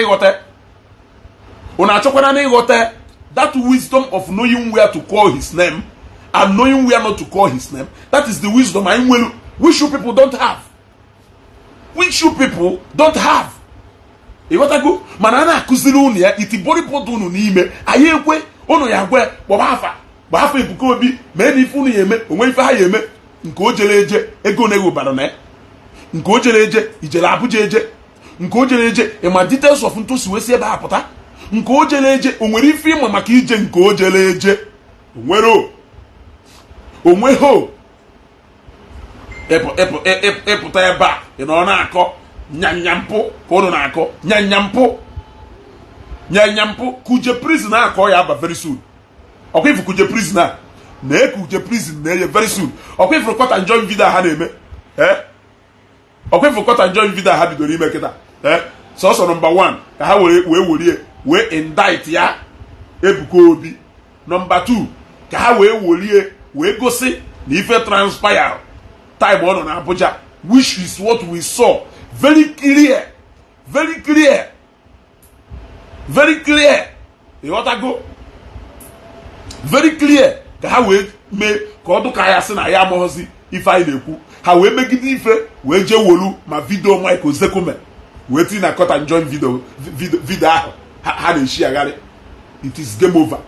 na ịghọta that wisdom of knowing where to call his name and knowing where not to call his name. That is the wisdom anyị nwere which you people don't have. Ịghọtago mana a na-akụziri unu ya itibọrịpọdụ unu n'ime anyị ekwe unu ya gwe gbaa afa Ebuka Obi mee na ife unu ya eme onwe ife ha ya eme nke o jere eje ego na ewubara na nke o jere eje ijere Abuja eje nke o jere eje ịma details of ntụsi wee si ebe ha pụta nke o jere eje o nwere ife ịma maka ije nke o jere eje onweho ịpụta ebe a ị nọ na-akọ nyanyampụ ka ụnụ na-akọ nyanyampụ kuje prison akọ ya aba very soon. Ọkwa ifu kuje prison a na-ekuje prison na-eye very soon. Ọkwa ifu kọta njọ video ha na-eme ọkwa ifu kọta njọ video ha bidoro ime kịta sọsọ nọmba 1 ka ha wee indict ya Ebuka Obi. Nọmba 2 ka ha wee gosi na ife transpire time ọ nọ na Abuja, which is what we saw very clear. Ịghọtago very clear ka ha wee mee ka ọ dụka ya sị na ya amaghọzi ife anyị na-ekwu. Ha wee megide ife wee jee wolu ma vidio Michael Zekume wee tinye na kọta njọ vidio ahụ ha na-eshi agharị. It is game over.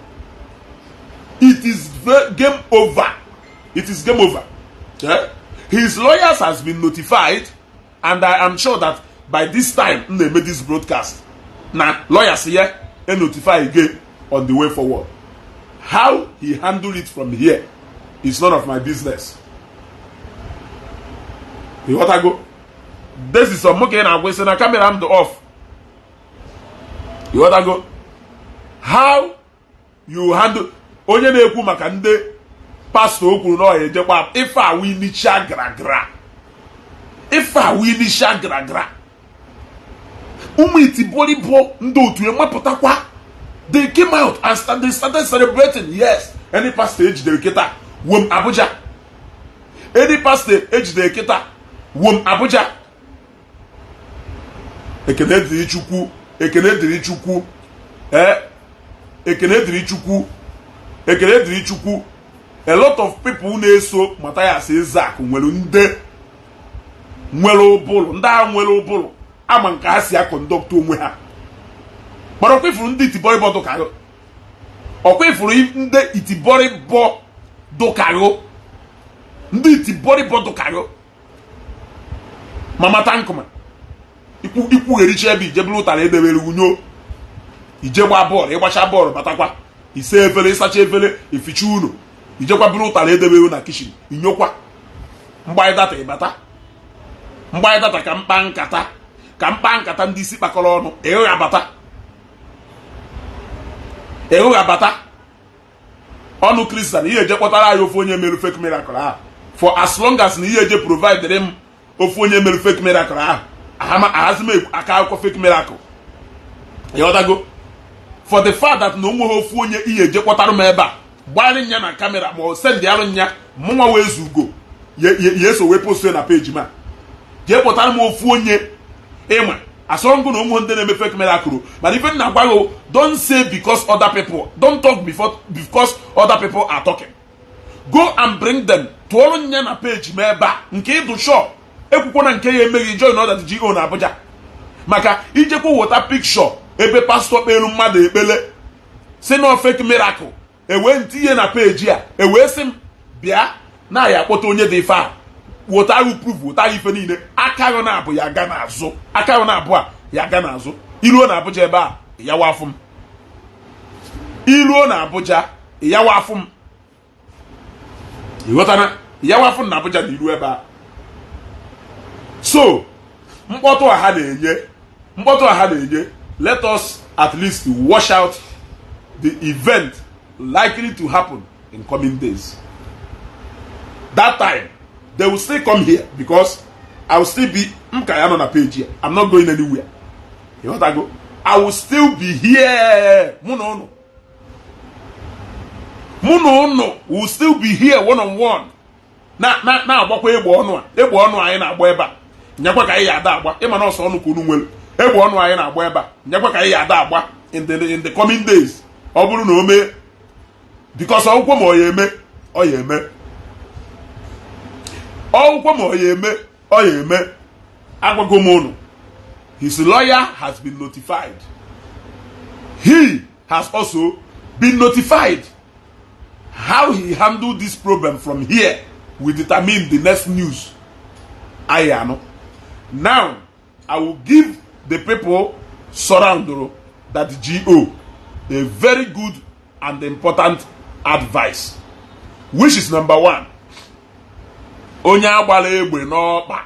Yeah? His lawyers has been notified, and I am sure that by this time they made this broadcast. Now lawyers here and notify again on the way forward. How he handled it from here is none of my business. You want to go? This is some monkey and I'm wasting a camera. I'm off. You want to go? How you handle onye na-ekwu maka ndị pastor okwuru na oye jekwa ife awu inicha gragra ụmụ itibolibo ndị otu emapụtakwa. They came out and they started celebrating. Yes, any pastor ejidere kịta wom Abuja. ekene dịrị Chukwu, ekene dịrị Chukwu, ekene dịrị Chukwu, ekene dịrị Chukwu. A lot of people na-eso Mathias Ezeaku nwere ụbụrụ, ndị a nwere ụbụrụ ama nke ha si akọndọktụ onwe ha. Mana ọkwa ifuru ndị itibọrịbọ dụkarụ, ọkwa ifuru ndị itibọrịbọ dụkarụ, ndị itibọrịbọ dụkarụ ma mata nkụma ikwughericha ebe ije bụrụ ụtara edebere unyo, ije gba bọọlụ, ịgbacha bọọlụ batakwa ise efere, ịsacha efere, eficha ụlọ, ijekwa bụrụ ụtara edebere na kishin, inyokwa mgbanye data ịbata, mgbanye data ka mkpa nkata ndị isi kpakọrọ ọnụ, ịghụghabata ọnụ Kristian, ihe eje kpọtara anyị ofu onye mere fake miracle ahụ. For as long as na ihe eje provide m ofu onye mere fake miracle ahụ, ahazi m aka akụkọ fake miracle. Ịghọtago? For the fact that na onwe ha ofu onye ihe eje kpọtara m ebe a, gbara nya na kamera ma ọ send yarụ nya, mụnwa wee zugo ya eso wee post na page ma jee kpọtara m ofu onye ịma asọngụ na ụmụ ndị na-eme fake miracle. But even na gwago, don't say because other people, don't talk because other people are talking. Go and bring them tụọrọ nya na page ma ebe a, nke ịdụ shop ekwukwo na nke ya emeghị join other GO na Abuja, maka ijekwa wota picture ebe pastọ kpelu mmadụ ekpele si na fake miracle, ewee ntinye na page a, ewee sị m bịa na ya akpọta onye dị ife a, wota ahụ proof, wota ife niile, akaghị na abụ ya ga n'azụ, akaghị na abụ a ya ga n'azụ. Iruo na Abuja ebe a ịyawa afụ m, iruo na Abuja ịyawa afụ m, ịghọtana, ịyawa afụ m na Abuja na iru ebe a. So mkpọtụ a ha na-enye, let us at least wash out the event likely to happen in coming days. That time they will still come here because I will still be on a page here. I'm not going anywhere. You know what I go? I will still be here. Muno will still be here one-on-one. Na agbakwa egbe ọnụ anyị na-agba ebe a. Nyakwa ka anyị ada agba. Ịma na ọsọ ọnụ ka unu nwere. Egbe ọnụ anyị na-agba ebe a. Nyakwa ka anyị ada agba in the coming days. Ọ bụrụ na o mee, because ọgwụkwọ ma ọ ya eme, ọ ya eme. Ọgwụkwọ ma ọ ya eme, agwago m unu. His lawyer has been notified. He has also been notified. How he handled this problem from here will determine the next news. I know. Now, I will give the people surrounding that GO a very good and important advice, which is number one. Onye agbara egbe n'ọkpa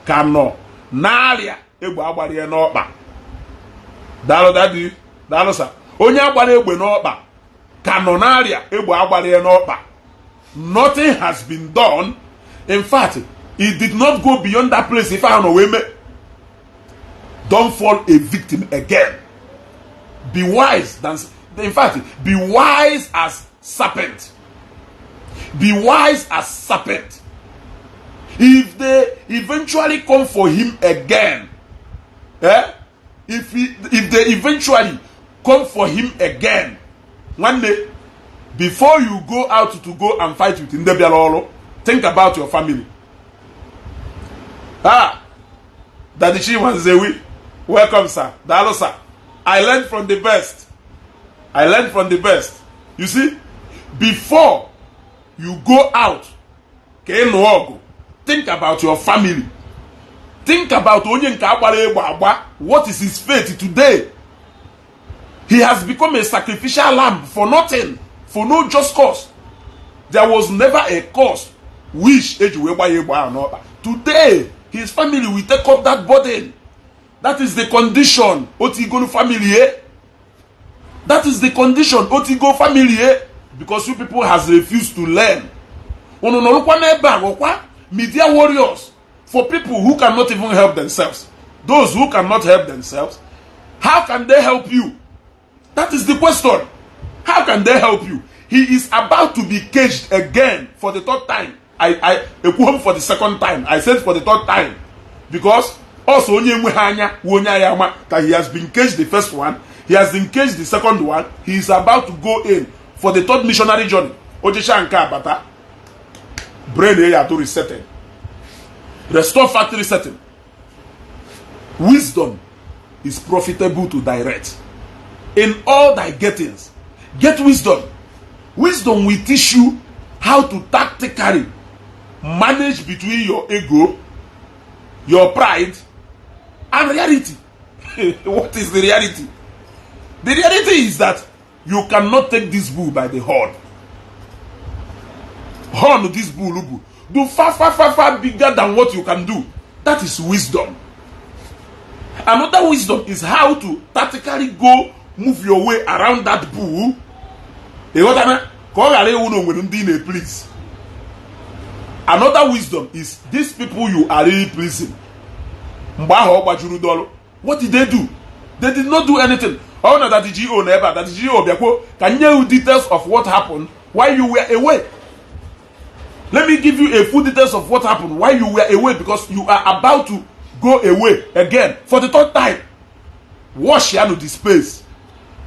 ka nọ n'arịa egbe agbara ya n'ọkpa. Daalụ sa. Onye agbara egbe n'ọkpa ka nọ n'arịa egbe agbara ya n'ọkpa. Nothing has been done. In fact, it did not go beyond that place. If I know weme, don't fall a victim again. Be wise be wise as serpent. Be wise as serpent. If they eventually come for him again, if they eventually come for him again, one day, before you go out to go and fight with Ndi Igbo, think about your family. Daddy Chiwanzewi, welcome sir. Dalo sir. I learned from the best. You see, before you go out, think about your family. Think about what is his fate today. He has become a sacrificial lamb for nothing, for no just cause. There was never a cause which today his family will take up that burden. That is the condition. Otigo family. That is the condition. Otigo family. Because you people has refused to learn. Media warriors for people who cannot even help themselves. Those who cannot help themselves, how can they help you? That is the question. How can they help you? He is about to be caged again for the third time. I for the second time. I said for the third time. Because Also onye nwe ha anya onye ayama that he has been caged the first one, he has been caged the second one, he is about to go in for the third missionary journey. Ojesha nke abata brain ya to resetting, restore factory setting. Wisdom is profitable to direct. In all thy gettings, get wisdom. Wisdom will teach you how to tactically manage between your ego, your pride, and reality. What is the reality? The reality is that you cannot take this bull by the horn. Horn this bull do far bigger than what you can do. That is wisdom. Another wisdom is how to tactically go move your way around that bull. Please. Another wisdom is these people you are really pleasing. What did they do? They did not do anything. Oh, no, that the GO never. That the GO can you details of what happened while you were away? Let me give you a full details of what happened while you were away, because you are about to go away again for the third time. Wash ya no the space.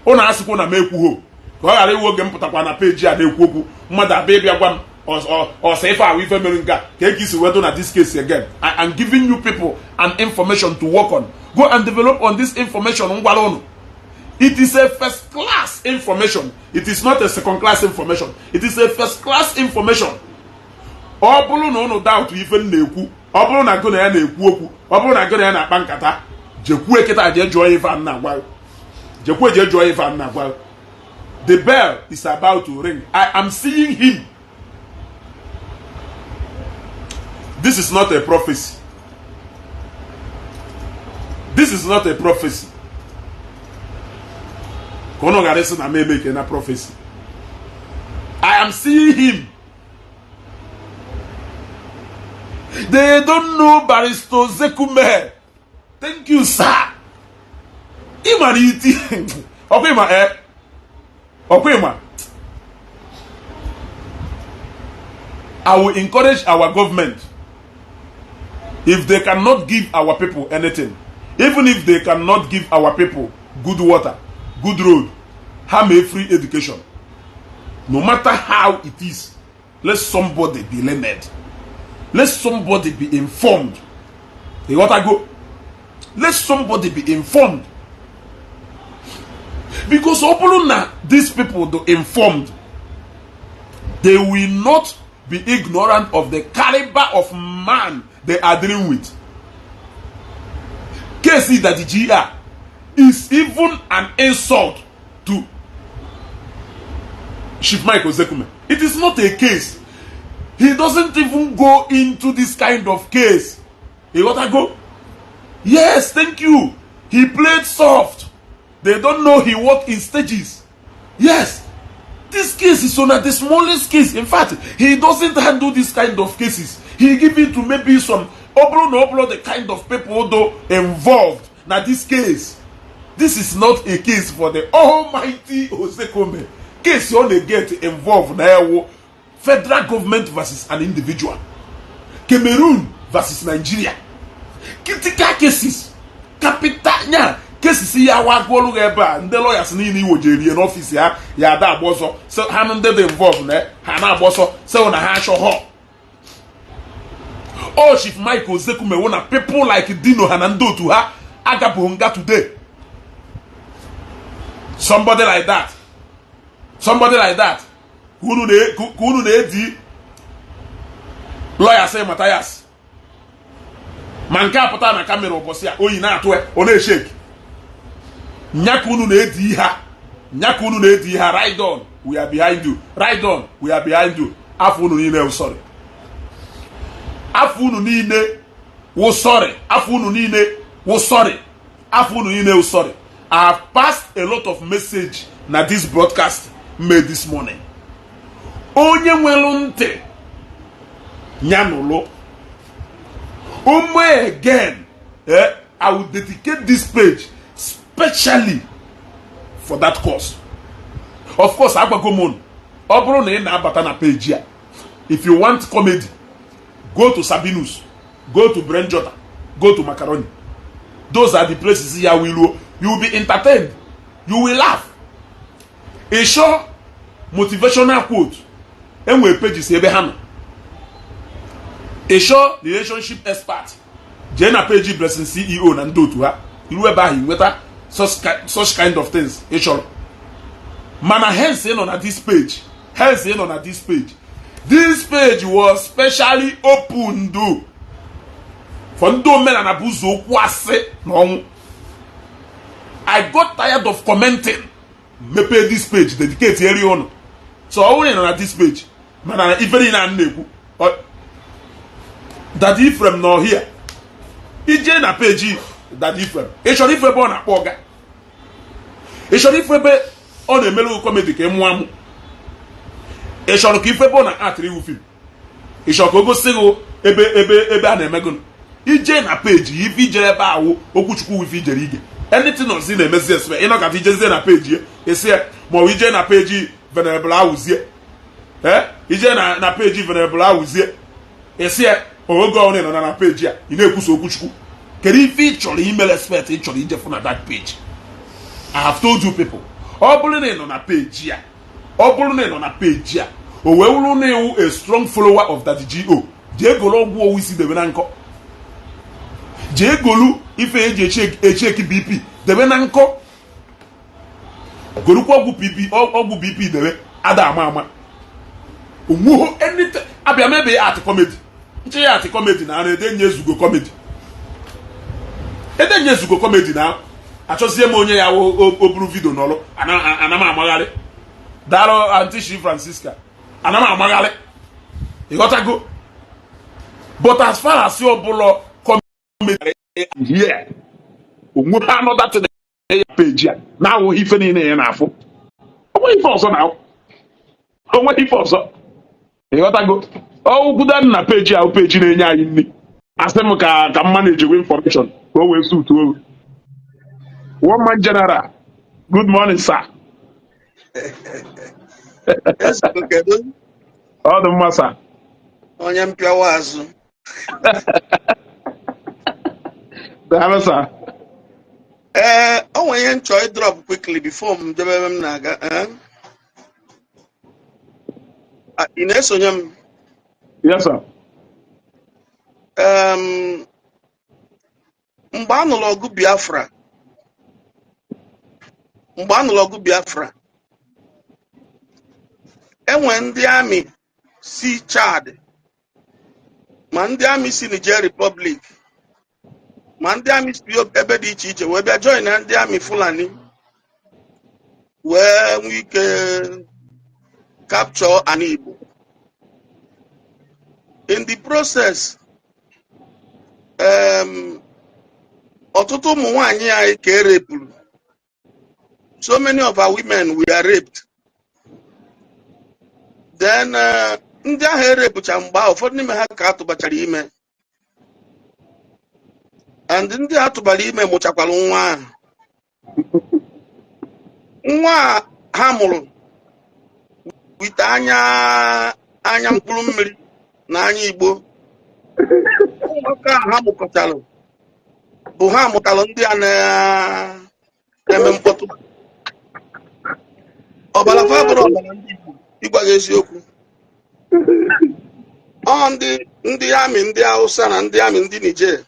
Ona asiko na meku ho. Ko ya re wo gem putakwa na page ya na ekwoku. Mother baby agwam or say fa we femelinga. Ke kisi wedo na this case again. I am giving you people an information to work on. Go and develop on this information ngwalono. It is a first class information. It is not a second class information. It is a first class information. Obulu no doubt even na-ekwu. Obulu na go na ya na-ekwu okwu. Obulu na go na ya na-akpa nkata. Jekwu eketa je joy ife na agwa. Jekwu je joy ife na agwa. The bell is about to ring. I am seeing him. This is not a prophecy. This is not a prophecy. Kono garesi na me make na prophecy. I am seeing him. They don't know Barrister Ezeaku. Thank you, sir. Imaniti. Okema Okema. I will encourage our government. If they cannot give our people anything, even if they cannot give our people good water, good road, have a free education, no matter how it is, let somebody be learned. Let somebody be informed. They want to go. Let somebody be informed. Because these people are informed, they will not be ignorant of the caliber of man they are dealing with. Case that the GR is even an insult to Chief Michael Ezeaku. It is not a case. He doesn't even go into this kind of case. He want to go? Yes, thank you. He played soft. They don't know he worked in stages. Yes. This case is one of the smallest case. In fact, he doesn't handle this kind of cases. He give it to maybe some the kind of people though involved. Now this case, this is not a case for the almighty Osekome. Case you only get involved now. Federal government versus an individual. Cameroon versus Nigeria. Critical cases. Capital cases ya wagwolu eba. The lawyers ni wojeri in office ya da aboso. So handle involved ne. Hana aboso. So na ha show ho. Oh, Chief Michael Ezeaku wanna people like Dino Hanando to her Agabunga today. Somebody like that. Somebody like that. Kunu ne lawyer say Mathias. Manka pata na camera obosia oyi na atwe ona shake. Nyakunu ne di ha. Nyakunu ne di ha. Ride on. We are behind you. Ride on. We are behind you. Afunu ni ne sorry. Afunu ni ne wo sorry. Afunu ni ne wo sorry. Afunu ni ne wo sorry. I have passed a lot of message na this broadcast made this morning. Onye nwelunte nyanulo. Again, I will dedicate this page specially for that cause. Of course, Agbagomon. Obro na na abata na page here. If you want comedy, go to Sabinus, go to Brenjota, go to Macaroni. those are the places here you will be entertained, you will laugh. A short motivational quote, and we pages ebe ha. A short relationship expert, Jenna Page blessing CEO and do to her. You will buy with her such kind of things. A short. Mana hence in on this page. Hence in on this page. This page was specially opened for ndo men and abuzo kwase no. I got tired of commenting. Me pay this page dedicate eri on. So I went on this page. Man, even in an neku. That Ephraim no here. Ije na page that Ephraim. E shori Ephraim on apoga. E shori Ephraim on the melu comedy ke muamu. E shori ki Ephraim on Attire film. E shori go singo ebe ana emegun. Ije na page if ije ebe awo okuchukwu if ije ige. Anything on sin emezi espe. E no ka ije na page e se mo ije na page venerable awuzie. Ije na page venerable awuzie. E se ogo on na page a. I na-ekwuso okuchukwu. Kedu if you chọrọ email expert ị chọrọ ije na that page. I have told you people. Ọ bụrụ na ị nọ na page a. Ọ bụrụ na ị nọ na page a. O wee wụrụ na ewu a strong follower of that GO. Jee golo ọgwụ owu isi debe na nkọ. Jee golu ife eji echeki BP debe na nkọ. Golukwa ọgwụ BP debe ada ama. Onwuho anything. Abịa mebe art comedy. Nche ya art comedy na ede nye ezugo comedy. Ede nye ezugo comedy na achọzie m onye ya oburu video n'ọlụ ana m amagharị. Daro Antishi Francisca. Ana m amagharị. Ịghọtago? But as far as your bụlọ comedy here, onwe another thing page ya na awụ ife niile ya na-afụ. Onwe ife ọzọ na onwe ife ọzọ. Ịghọtago? Ọgwụkwụda na page ya page na-enye anyị nri. Asị m ka m manage information ka o wee suit o. One man general. Good morning, sir. Yes, okay. All the massa. Onye mpịawa azụ. Hello, sir. O nwere ihe nchọ drop quickly before m jebe ebe m na-aga. Ị na-esonye m? Yes, sir. Mgbe a nụrụ ọgụ Biafra, enwe ndị amị si Chad, ma ndị amị si Niger Republic, ma ndị amị si ebe dị iche iche wee bịa join na ndị amị Fulani wee nwee ike capture an Igbo. In the process, ọtụtụ ụmụ nwanyị anyị ka erepụrụ. So many of our women were raped. Then ndị ahụ erepụcha mgbe ahụ ụfọdụ n'ime ha ka atụbachara ime. And ndị atụbara ime mụchakwara nwa ahụ. Nwa ha mụrụ wite anya mkpụrụ mmiri na anya Igbo. Ụmụaka ha mụkọtara bụ ha mụtara ndị a na-eme mkpọtụ. Ọbara fabụrụ ọbara ndị Igbo ịgwa gị eziokwu. Ọ ndị amị ndị Hausa na ndị amị ndị Niger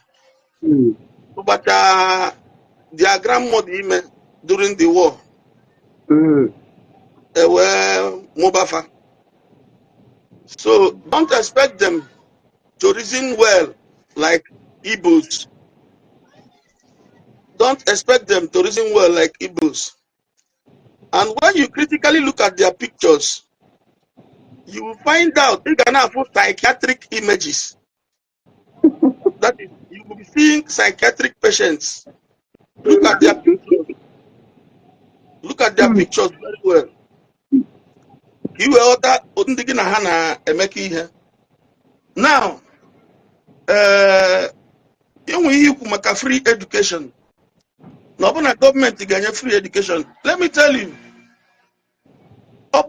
ụbọcha their grandmother ime during the war. Were Mubafa. So don't expect them to reason well like Igbos. Don't expect them to reason well like Igbos. And when you critically look at their pictures, you will find out they can have psychiatric images. That is, you will be seeing psychiatric patients. Look at their pictures. Look at their pictures very well. You will order Ndigi Hana Emeki here. Now, you make free education. No, government to free education. Let me tell you, and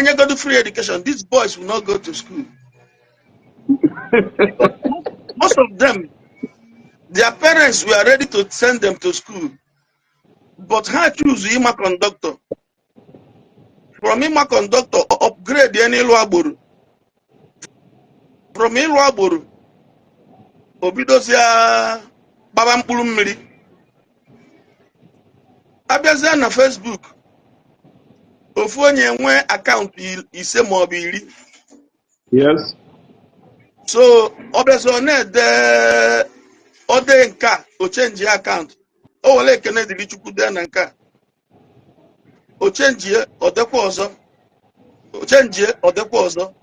you go to free education, these boys will not go to school. Most of them, Their parents were ready to send them to school, but ha choose Ima conductor. From Ima conductor, upgrade any Ilu From Ilu Agboro, Obidosia Baba Mkpulu Mmiri. Abịazịa na Facebook, ofu onye nwe akaụntụ ise ma ọ bụ iri. Yes. So ọbịazị ọ na-ede ode nke a o chenji akaụntụ. O were ekene dịrị Chukwu dee na nke a. O chenjie ọ dekwa ọzọ. O chenjie ọ dekwa ọzọ.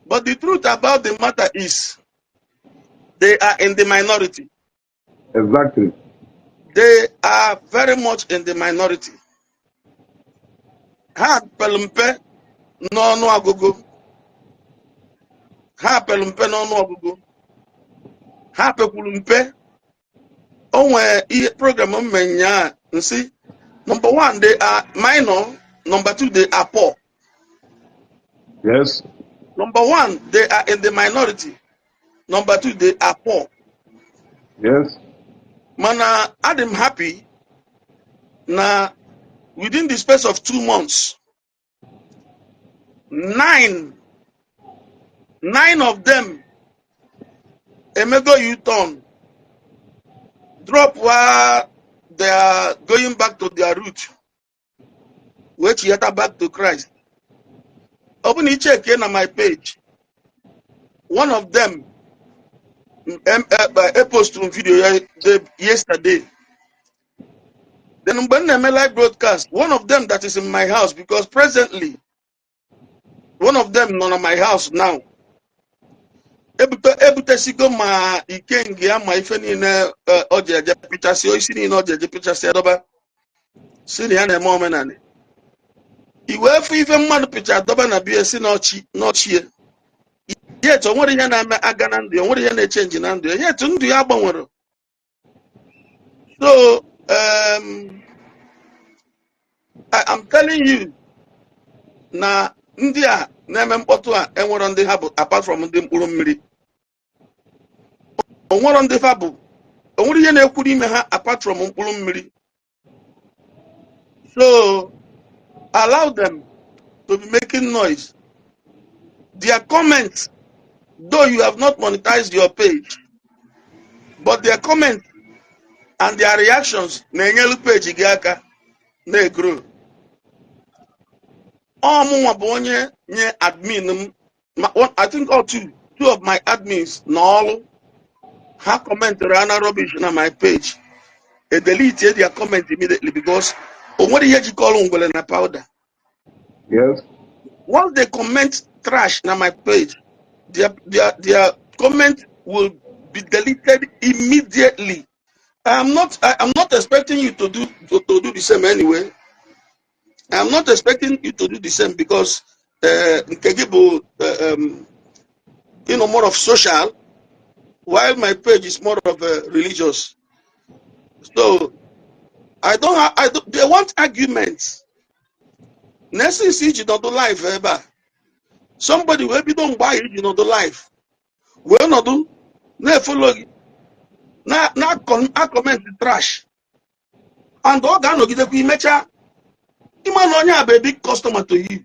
But the truth about the matter is, they are in the minority. Exactly. They are very much in the minority. Ha pelumpe n'ọnụ ọgụgụ. Ha pelumpe n'ọnụ ọgụgụ. Ha pekwuru mpe. O nwere ihe program mmenya nsi. Number one, they are minor. Number two, they are poor. Yes. Number one, they are in the minority. Number two, they are poor. Yes. Mana, I'm happy. Now, within the space of 2 months, nine of them emego U-turn, drop while they are going back to their root, which yet back to Christ. Open it check in on my page. One of them I posted a video yesterday. Then when I live broadcast, one of them that is in my house, because presently one of them not in my house now. Ebute sigo ma ikenge ya ma ife ni na ojeje picture si isi ni na ojeje picture si adoba si ni ya na eme omenala. Iwe efu ife mmadụ picture adoba na BSc na ochie. Yet o nwere ihe na-eme aga na ndụ, o nwere ihe na-echange na ndụ, yet ndụ ya gbanwere. So I'm telling you na ndị a na-eme mkpọtụ a enwere ndị ha bụ apart from ndị mkpụrụ mmiri. O nwere ndị fa bụ, o nwere ihe na-ekwu n'ime ha apart from mkpụrụ mmiri. So allow them to be making noise. Their comments, though you have not monetized your page, but their comments and their reactions na-enyelu page gị aka na-grow. Ọmụnwa bụ onye nye admin m, I think all two of my admins na ọlụ ha commentary ana rubbish na my page. I delete their comment immediately because o nwere ihe jikọrọ ngwele na powder. Yes. Once they comment trash na my page, their comment will be deleted immediately. I'm not expecting you to do the same anyway. I'm not expecting you to do the same because more of social, while my page is more of religious. So they want arguments. Next is you not do life ever. Somebody will be don't buy it, you know, the life. Will not do, never follow not comment the trash. And all that no get a mecha. You man have a big customer to you.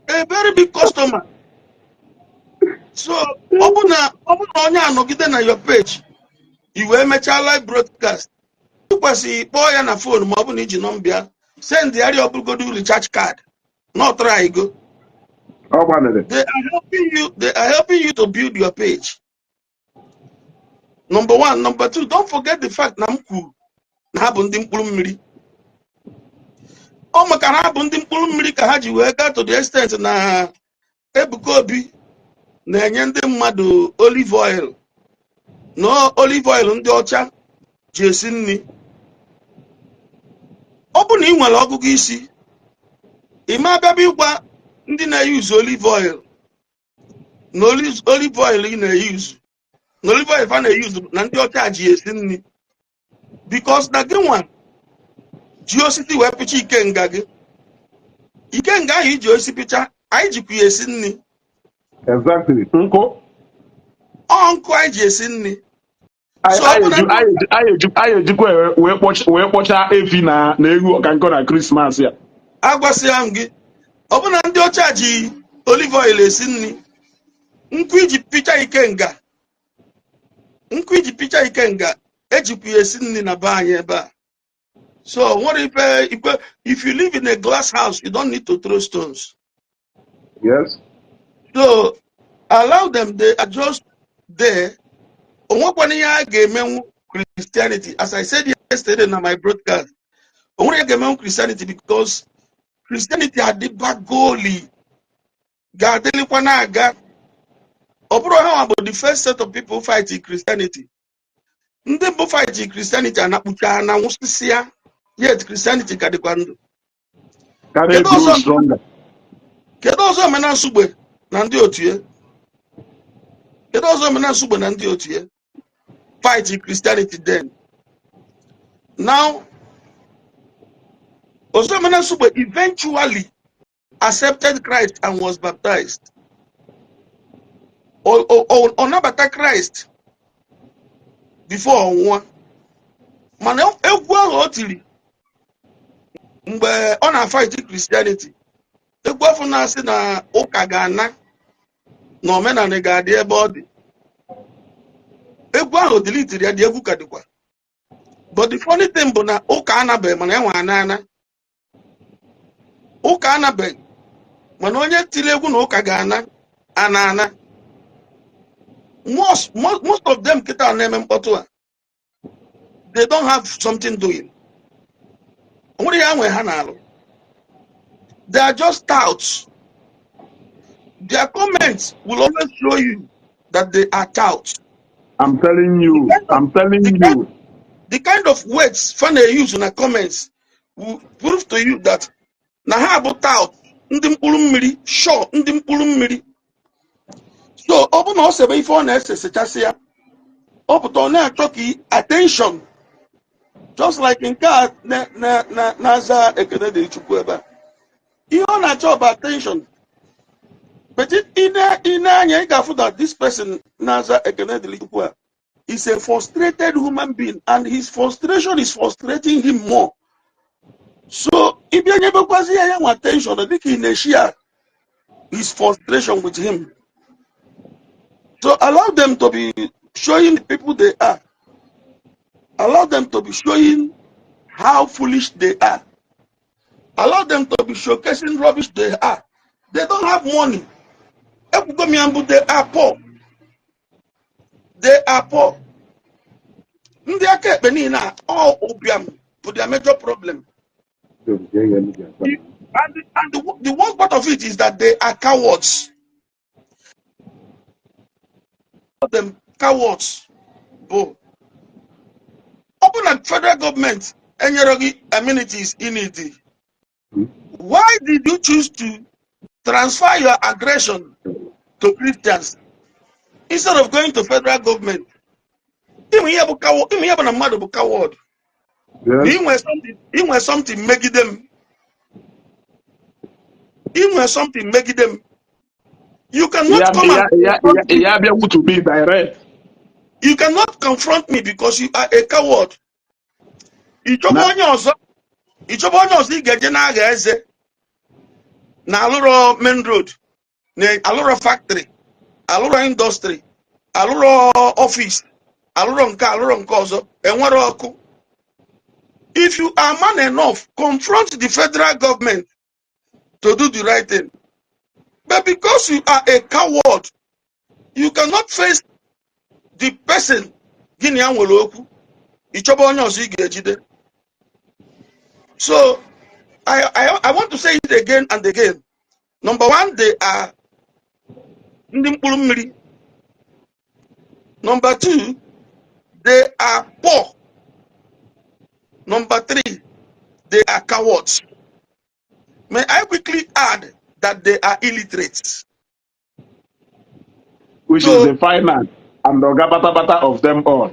A very big customer. So open on no get na your page. You will mecha live broadcast. You see boy on a phone, mobu need you number. Send the area go do recharge card. Not try go. They are helping you to build your page. Number one. Number two, don't forget the fact Namku Nabundi Plumri. Oh Makarabundi Plumri Kahaji will get to the extent na Ebukobi Nanyande Madu olive oil. No olive oil on the ocha Jesini. Open in while Ogugisi. Ima baby wa ndị na-use olive oil. No olive oil ị na-use. No olive oil fa na-use na ndị ọcha ji esi nri. Because na gị nwa ji osisi wee picha ikenga gị. Ikenga ahụ iji osisi picha, anyị jikwa ya esi nri. Exactly. Nko. Uncle Ijesini. anyị ejikwa wee kpọchaa efi na egwu ọkankọ na Krismas ya. Agwasịa m gị, ọ bụ na ndị ọcha ji olive oil esi nri, nkụ iji picha ikenga ejikwa ya esi nri na be anyị ebe a. So if you live in a glass house, you don't need to throw stones. Yes. So allow them, they are just there. Christianity, as I said yesterday in my broadcast, Christianity because Christianity had the bagoli. About the first set of people fighting Christianity. Ndị bụ fighting Christianity anapucha na nwusisia, yet Christianity kadikwando. Kedu ọzọ mena nsugbe na ndị otu ya? Fighting Christianity then. Now, ọzọ mena nsugbe eventually accepted Christ and was baptized. Or nabata Christ before ọnwụọ. Mana egwu ahụ o tiri mgbe ọ na-fight Christianity, egwu afọ na-asị na ụka ga-ana na omenala ga-adị ebe ọ dị. Egwu ahụ delitiri ya, dị egwu ka dịkwa. But the funny thing bụ na ụka anabeghị mana enwe ana. Ụka anabeghị mana onye tiri egwu na ụka ga-ana ana. Most of them kita na-eme mkpọtụ a, they don't have something doing. Onwere ya nwe ha na-alụ. They are just touts. Their comments will always show you that they are touts. I'm telling you. The kind of words Fana use in the comments will prove to you that na ha bụ tout. Ndị mkpụrụ mmiri, sure, ndị mkpụrụ mmiri. So, ọ bụ na ọ sebe ife ọ na-esesechasị ya, ọ pụta ọ na-achọ ka attention, just like nke a na-aza ekene dị Chukwu ebe a. Ihe ọ na-achọ bụ attention. But anya ị ga-afụ that this person na-aza ekene dị Chukwu a is a frustrated human being, and his frustration is frustrating him more. So, if you never quasi attention, I think he share his frustration with him. So allow them to be showing the people they are. Allow them to be showing how foolish they are. Allow them to be showcasing rubbish they are. They don't have money. They are poor. They are poor. All opium for their major problem. And the worst part of it is that they are cowards. Them cowards. Open a federal government and amenities in it. Why did you choose to transfer your aggression to Christians instead of going to federal government? Even a coward. Even something make them. Even something make them. You cannot be able to be direct. You cannot confront me because you are a coward. Ichobonyo ga-eje na-aga eze na alụrụ main road, na alụrụ factory, alụrụ industry, alụrụ office, alụrụ nke ọzọ, enwere ọkụ. If you are man enough, confront the federal government to do the right thing. But because you are a coward, you cannot face the person. So I want to say it again and again. Number one, they are number two, they are poor. Number three, they are cowards. May I quickly add that they are illiterates. Which is the finance and the gabata of them all.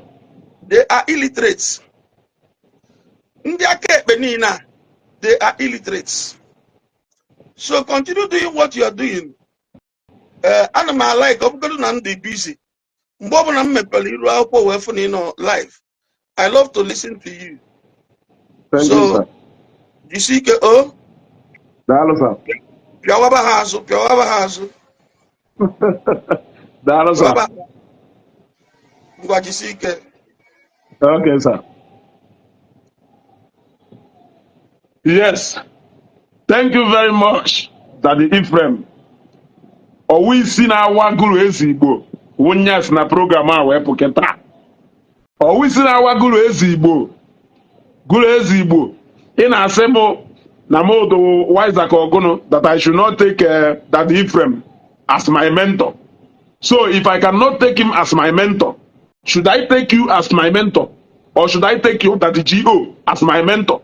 They are illiterates. They are illiterates. So continue doing what you are doing. Animal like Ndi busy. Bobble and Mepel, you are live. I love to listen to you. Thank you, sir. Jisike o. Daalụ, sir. Piawaba hazu. Daalụ, sir. Ngwa Jisike. Okay, sir. Yes. Thank you very much, Daddy Ephraim. Owi si na awa guru ezi Igbo. Wunyas na program a wee pụketa. Owi si na awa guru ezi Igbo. Guru ezi Igbo. Ị na-asị m na m do wiser ka ọgụnụ that I should not take Daddy Ephraim as my mentor. So if I cannot take him as my mentor, should I take you as my mentor? Or should I take your Daddy G.O. as my mentor?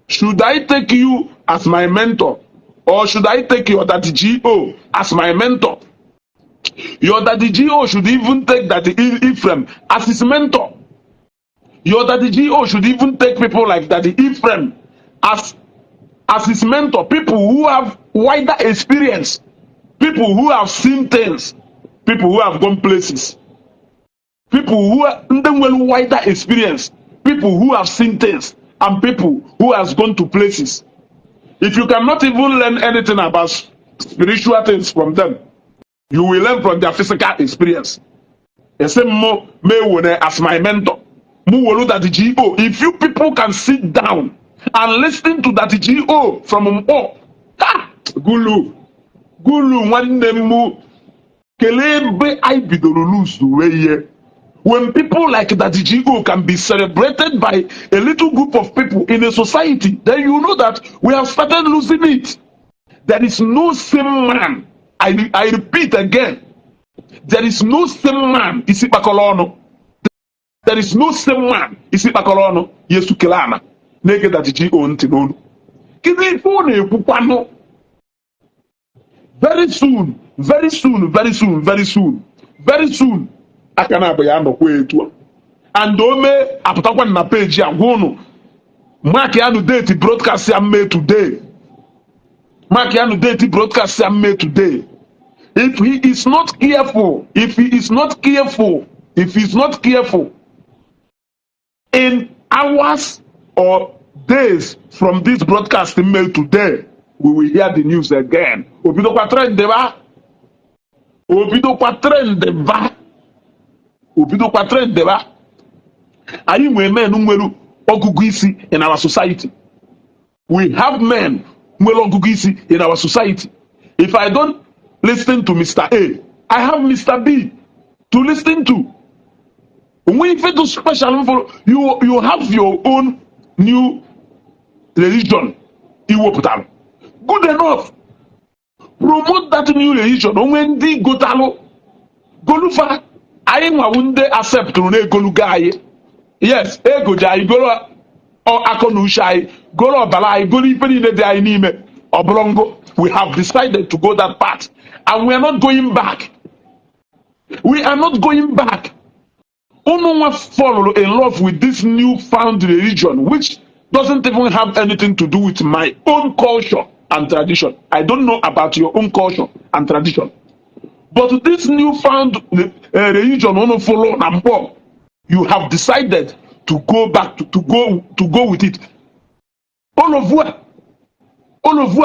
Should I take you as my mentor? Or should I take your Daddy G.O. as my mentor? Your Daddy G.O. should even take Daddy Ephraim as his mentor. Your Daddy G.O. should even take people like Daddy Ephraim as his mentor. People who have wider experience. People who have seen things. People who have gone places. People who have wider experience. People who have seen things. And people who has gone to places. If you cannot even learn anything about spiritual things from them, you will learn from their physical experience. As my mentor, that G.O. If you people can sit down and listen to that G.O. from Gulu, Gulu, Kelebe I bidoro lose the way. When people like that G.O. can be celebrated by a little group of people in a society, then you know that we have started losing it. There is no same man. I repeat again. There is no same man. Isi Bakolono. There is no same man. Isi Bakolono. Yesu Kelana. Naked that G.O. Ntinonu. Very soon. Very soon. Very soon. Very soon. Very soon. And ome aputakwa na page agwunu mark yanu date broadcast am made today. Mark yanu date broadcast am made today. If he is not careful, in hours or days from this broadcast made today, we will hear the news again. Obido kwa trend deba. Are you men in our society? We have men in our society. If I don't listen to Mr. A, I have Mr. B to listen to. When you do special, you have your own new religion. Good enough. Promote that new religion. When Ndi Gotalo Golufa. I wunde accept golu guy. Yes, ego jai golo or akonushai, golo balai, goli penny de anime or blongo. We have decided to go that path, and we are not going back. We are not going back. Uno fall in love with this newfound religion, which doesn't even have anything to do with my own culture and tradition. I don't know about your own culture and tradition. But this newfound religion won't follow Nampo. You have decided to go back to go with it. All of you,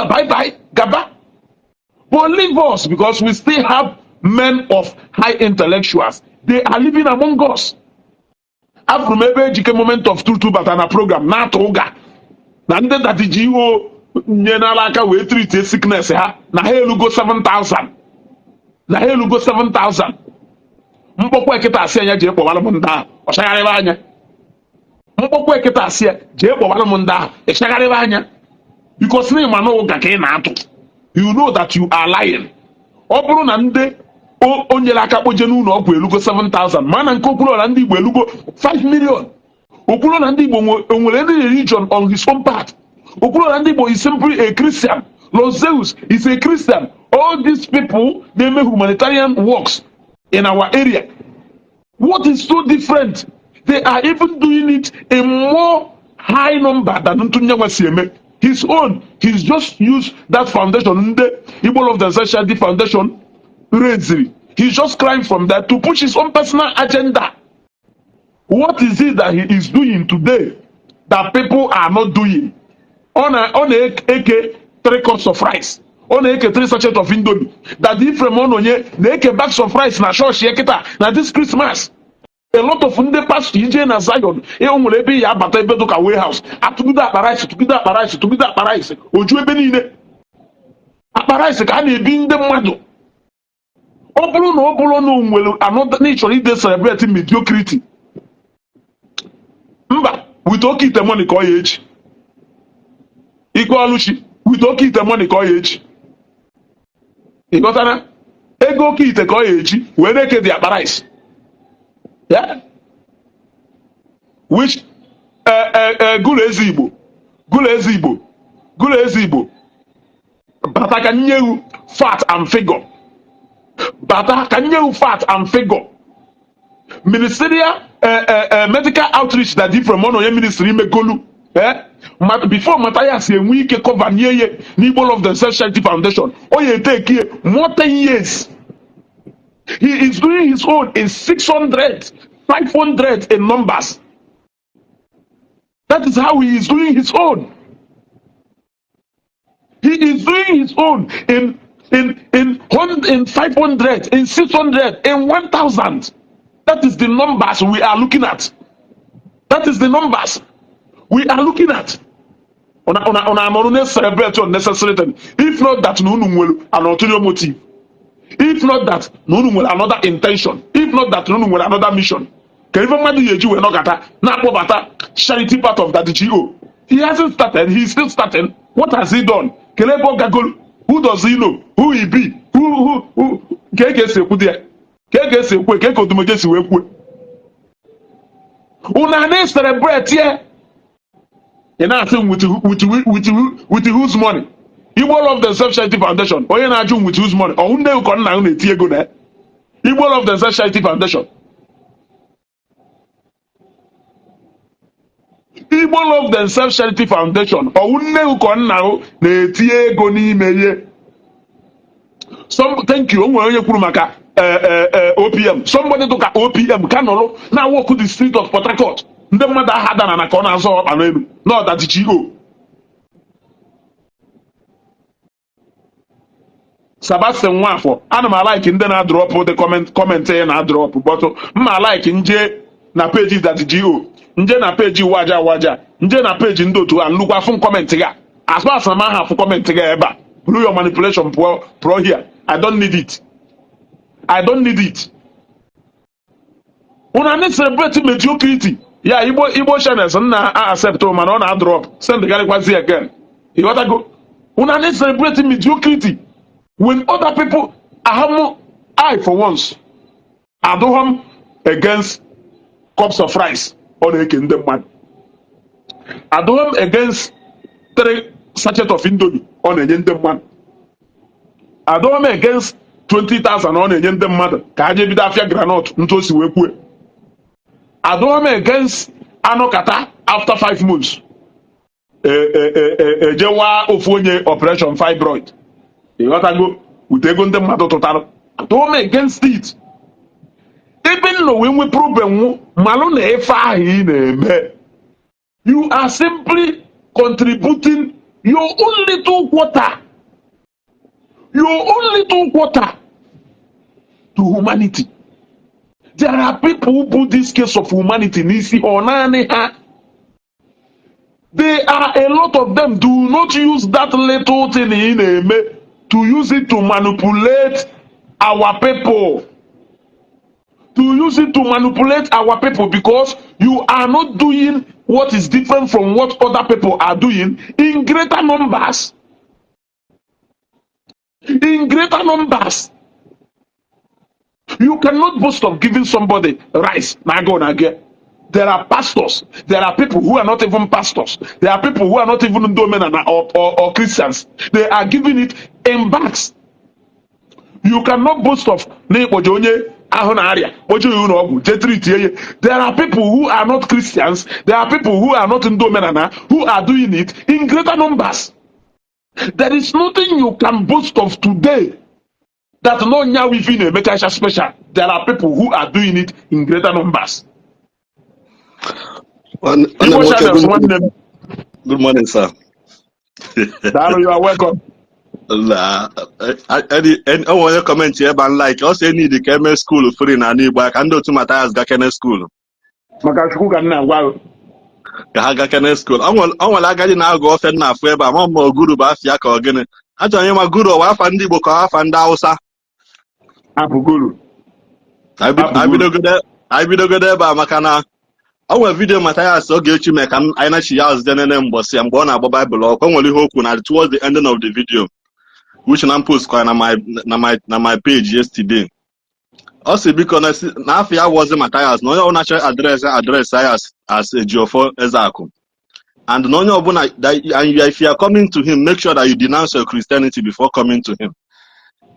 bye bye, Gaba. But leave us because we still have men of high intellectuals. They are living among us. After maybe a moment of truth, but on a program, not Oga. And then that the G.O. Nyenalaka will treat a sickness. Now here you go 7,000. Na helu go 7,000. Mpokwe kita asia nya je kpowala mu nda o shagare anya. Mpokwe kita asia je kpowala mu nda e shagare anya. Because na ma no ga ka na atu. You know that you are lying. Ọ bụrụ na ndị onyere aka kpoje n'ụlọ ọgwụ elugo 7,000 mana nke okwuru na ndị Igbo elugo 5 million. Okwuru na ndị Igbo nwere any religion on his own part. Okwuru na ndị Igbo is simply a Christian. Lord Zeus is a Christian. All these people, they make humanitarian works in our area. What is so different? They are even doing it in more high number than Ntunyawa Sieme. His own, he's just used that foundation, the Igbo Land Foundation, raised. He's just crying from that to push his own personal agenda. What is it that he is doing today that people are not doing? On a AK 3 cups of rice, on a AK 3 sachets of indomie. That different on the AK bags of rice na church na this Christmas. A lot of ndị pastor ije na Zion nwere ebe ya abata ebe dụka warehouse atụgide akpa rice tụgide akpa rice tụgide akpa rice oju ebe niile akpa rice ka a na-ebi ndị mmadụ. Ọ bụrụ na ọ bụrụ na o nwere anọda na ịchọrọ ide celebrate mediocrity, mba, with oke ite money ka ọ ya eji ike ọlụchi with oke ite money ka ọ ya eji ịghọtara ego oke ite ka ọ ya eji wee na-eke dị akpa rice. Yeah. Which Gulu Ezi Igbo bata ka nye fat and figure. Bata ka nye fat and figure. Ministerial medical outreach that different from onye ministry ime Golu. Before Mathias enwe ike cover nye ye n'Igbo of the Self-Charity Foundation, oye take here more 10 years. He is doing his own in 600, 500 in numbers. That is how he is doing his own. He is doing his own in 500, in 600, in 1,000. That is the numbers we are looking at. That is the numbers we are looking at. On a celebrate unnecessary thing. If not that, no an ulterior motive. If not that, no will another intention. If not that, no will another mission. Can even Madu Yeju we not bata charity part of that GO. He hasn't started, he's still starting. What has he done? Kelebo Gagol, who does he know? Who he be? Who Keke Seku there? Keke Seku, Keko Dumogesi Weku. Unane celebrate here. And I think with whose money? Igbo of the Self-Charity Foundation. Onye na-ajụ with whose money? Ọ nne ụkọ nna unu eti ego na Igbo of the Self-Charity Foundation. Igbo of the Self-Charity Foundation. Ọ nne ụkọ nna unu na-eti ego n'ime ihe. Thank you. Onwe onye kwuru maka OPM. Somebody took OPM ka nọrọ na walk the street of Port Harcourt. Ndị mmadụ aha dana na ka ọ na-azọ ọkpa n'elu. No, that GO. Sebastian Nwafọ, ana m like ndị na-drop the comment na drop, but mma like nje na page that GO, nje na page waja, nje na page ndị otu a nnukwu afụ comment ga. As far as ma ha afụ comment ga ebe a, through your manipulation pro here. I don't need it. Una need celebrate mediocrity. Yeah, Igbo channels na accept mana ọ na drop. Send the guy kwazi again. You gotta go. Una need celebrate mediocrity. When other people I for once Adoham against cups of rice on a kingdom man. Adoham against 3 sachets of indomie on a kingdom man. Adoham against 20,000 on a kingdom man. Kaje bidafia granot ntosi wekwe. Adoham against Anokata after 5 months. Jewa ofonye operation fibroid. You gotta go with ego ndị mmadụ tụtara. Don't against it. Even though when we problem malụ na efe ahụ ị na-eme, you are simply contributing your own little quarter to humanity. There are people who put this case of humanity n'isi ọ naanị ha. There are a lot of them. Do not use that little thing ị na-eme to use it to manipulate our people. Because you are not doing what is different from what other people are doing in greater numbers. You cannot boast of giving somebody rice. There are pastors. There are people who are not even pastors. There are people who are not even Omenala or Christians. They are giving it in bags. You cannot boast of there are people who are not Christians. There are people who are not Omenala who are doing it in greater numbers. There is nothing you can boast of today that no nya within a mecha special. There are people who are doing it in greater numbers. Igbo channels, one name. Good morning, sir. Dalo, you are welcome. I want to comment here, but like also need the KM school free na Igbo. I can do to Mathias Gakene school. Maka chukwu ka nna agwa. Ka ha Gakene school. Onwere agadi na-agụ ofe nna afọ ebe a ma ọ guru bụ afịa ka ogene. Achọrọ onye ma guru ọwa afa ndị Igbo ka afa ndị Hausa. Apụ guru. I bidogode ebe a maka na o nwere video Mathias Ogechi mee ka anyị na-chi ya azụde nene mgbọsị mgbe ọ na-agba Bible ọkụ. O nwere ihe okwu na towards the ending of the video, which na post kwa na my page yesterday. Also because na afọ ya was Mathias na onye ọ na-achọ address as Ejiofor Ezeaku. And no onye ọbụla, and if you are coming to him, make sure that you denounce your Christianity before coming to him.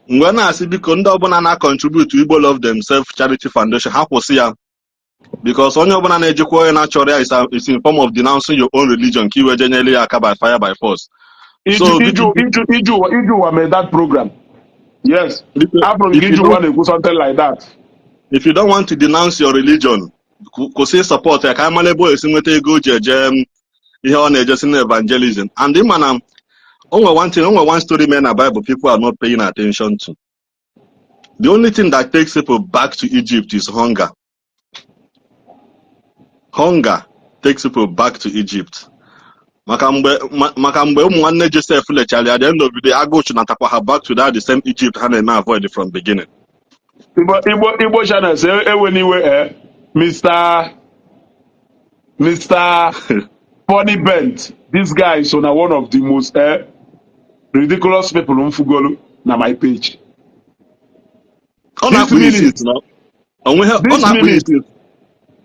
Mgbe na-asị biko ndị ọbụla na-contribute to Igbo Love Themselves Charity Foundation ha kwụsị ya, because onye ọbụla na-ejikwa onye na-achọrọ ya is in form of denouncing your own religion ka iwe jenyere ya aka by fire by force. So Iju made that program. Yes. After Iju want to do something like that. If you don't want to denounce your religion, kwụsị support ya ka amalebo esi nweta ego ji eje ihe ọ na-ejesi na evangelism. And ịma only one story in the Bible people are not paying attention to. The only thing that takes people back to Egypt is hunger. Hunger takes people back to Egypt. Maka mgbe ụmụ nwanne Joseph lechara at the end of the day, agụ chụnatakwa ha back to that the same Egypt ha na-eme avoid from beginning. Igbo channel say eweniwe Mr. Funny Bent. This guy is on one of the most ridiculous people on Fugolo na my page.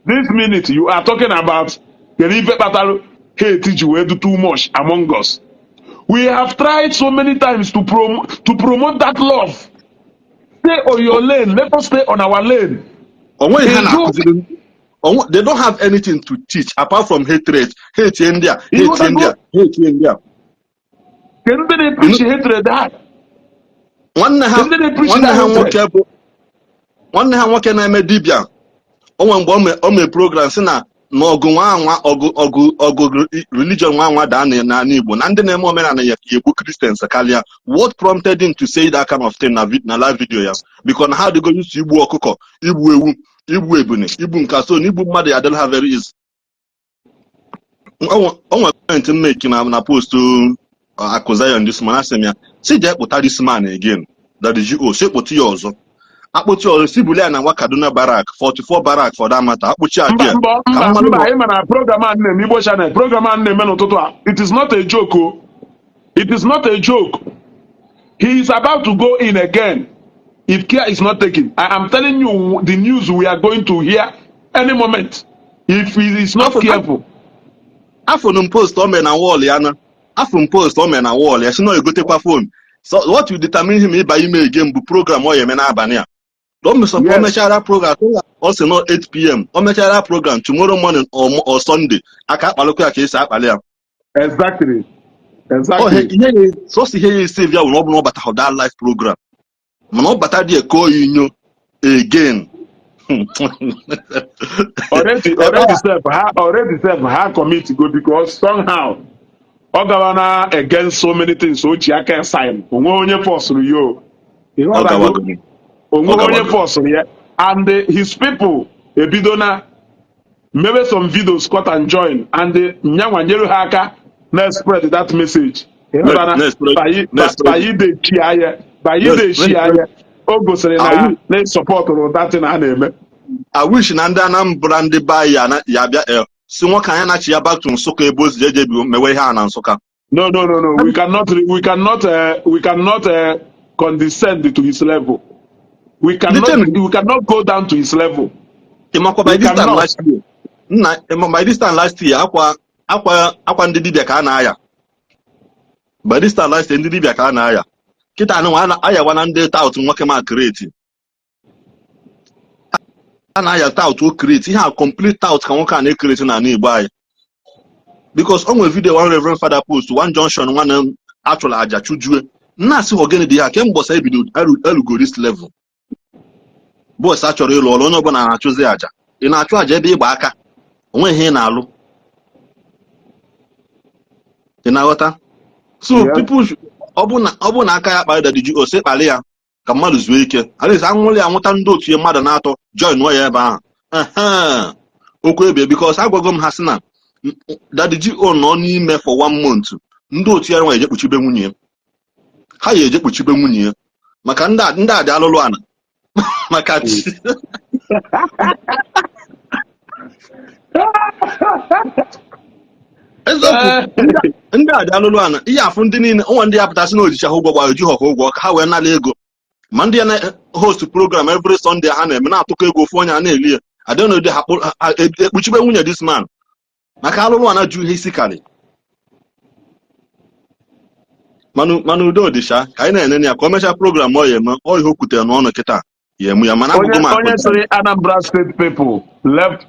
This minute you are talking about the battle hate you do too much among us. We have tried so many times to promote that love. Stay on your lane. Let us stay on our lane. They don't have anything to teach apart from hatred. Hate India. Hate India. Hate India. Can they preach hatred that? One nwoke na-eme dibia. Ome program si na ọgụ religion nwa daa na Igbo na ndị na-eme omenala ya Igbo Christians karịa. What prompted him to say that kind of thing na live video ya? Because how they go use igbu ọkụkọ, igbu ewu, igbu ebune, igbu nkaso, na igbu mmadụ ya don't have very easy. O nwere point make na post akụza on this man asị m ya, si jee kpụta this man again, that is GO, si kpụta ya ọzọ. Akpụchi ọzọ si buli ya na nwa Kaduna Barak, 44 Barak for that matter, akpụchi adịa. Program name n'ụtụtụ a. It is not a joke. It is not a joke. He is about to go in again if care is not taken. I am telling you the news we are going to hear any moment if he is not careful. Afọ post Omenala wall ya na. Afọ post Omenala wall ya si no egotekwa phone. So what will determine him ịba ime again bụ program ọ yeme n'abalị a. Don't miss up Omechara program also not 8 p.m. Omechara program tomorrow morning or Sunday. Aka akpalụkwa ya ka esi akpali ya. Exactly. So si ihe save ya ọ bụ na ọ bata that live program. Mana ọ bata dị ko inyo again. already self ha commit to go because somehow ọ gawara against so many things o ji aka sign onwe onye force yo. Onye force ya and his people ebidona maybe some videos cut and join and nyanwa nyere ha aka na spread that message. By the share o gosiri na support that thing ha na-eme. I wish na ndị Anambra ndị ba ya bịa si nwoke anya na-achị ya back to Nsụka ebe ozi jeje bi mewe ihe na Nsụka. No. We cannot condescend to his level. We cannot go down to his level. By this time last year, akwa ndị dibịa ka a na-aya. By this time last year, ndị dibịa ka a na-aya. Kita aya wana ndị tout nwoke ma create. A na-aya tout o create. Ihe a complete tout ka nwoke a na-create na Igbo anyị. Because on the video one Reverend Father post one junction one actual aja chujue. na-asị ogene dị ha kemgbe ọsa ebido elugo this level bọs a chọrọ ịlụ ọrụ onye ọbụla na-achụzi aja ị na-achụ aja ebe ịgba aka onwe ihe ị na-alụ ị na-aghọta so people ọ bụ na aka ya kpara dadiji ose kpali ya ka mmadụ zuo ike alịsa anwụrụ ya nwụta ndị otu mmadụ na-atọ join nwa ya ebe ahụ okwu ebe because agwago m ha sị na dadiji nọ n'ime for 1 month ndị otu ya nwa eje kpuchibe nwunye ha ya eje kpuchibe nwunye ya maka ndị a dị alụlụ ana maka eziokwu ndị a dị alụlụ ana ihe afụ ndị niile ọnwa ndị ya pụtasị na ojicha ha ụgwọ gba oji ọkụ ụgwọ ka ha wee nala ego ma ndị ya na host program every Sunday ha na-eme na-atụkọ ego ofu onye a na-eli ya adịnụdị ha ekpuchibe nwunye this man maka alụlụ ana ju ihe isi karị mana udo dịcha ka anyị na-enene ya ka o mechaa program ọ ya eme ọ ihe o kwutere n'ọnụ kịta ya emu ya mana onye sịrị Anambra State people left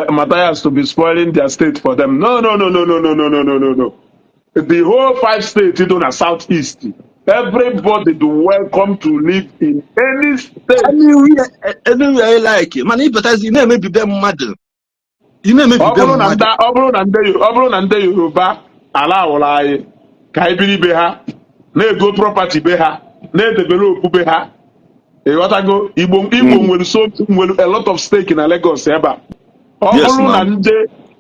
Mathias to be spoiling their state for them. No. The whole 5 states do na southeast. Everybody do welcome to live in any state. Anywhere you like. Man, if you na-emebi be mmadụ. Ọ bụrụ na ndị Yoruba ala awụrụ anyị ka anyị biri be ha na-ego property be ha na-edevelop be ha ịghọtago Igbo nwere a lot of stake na Lagos ebe a. Ọ bụrụ na ndị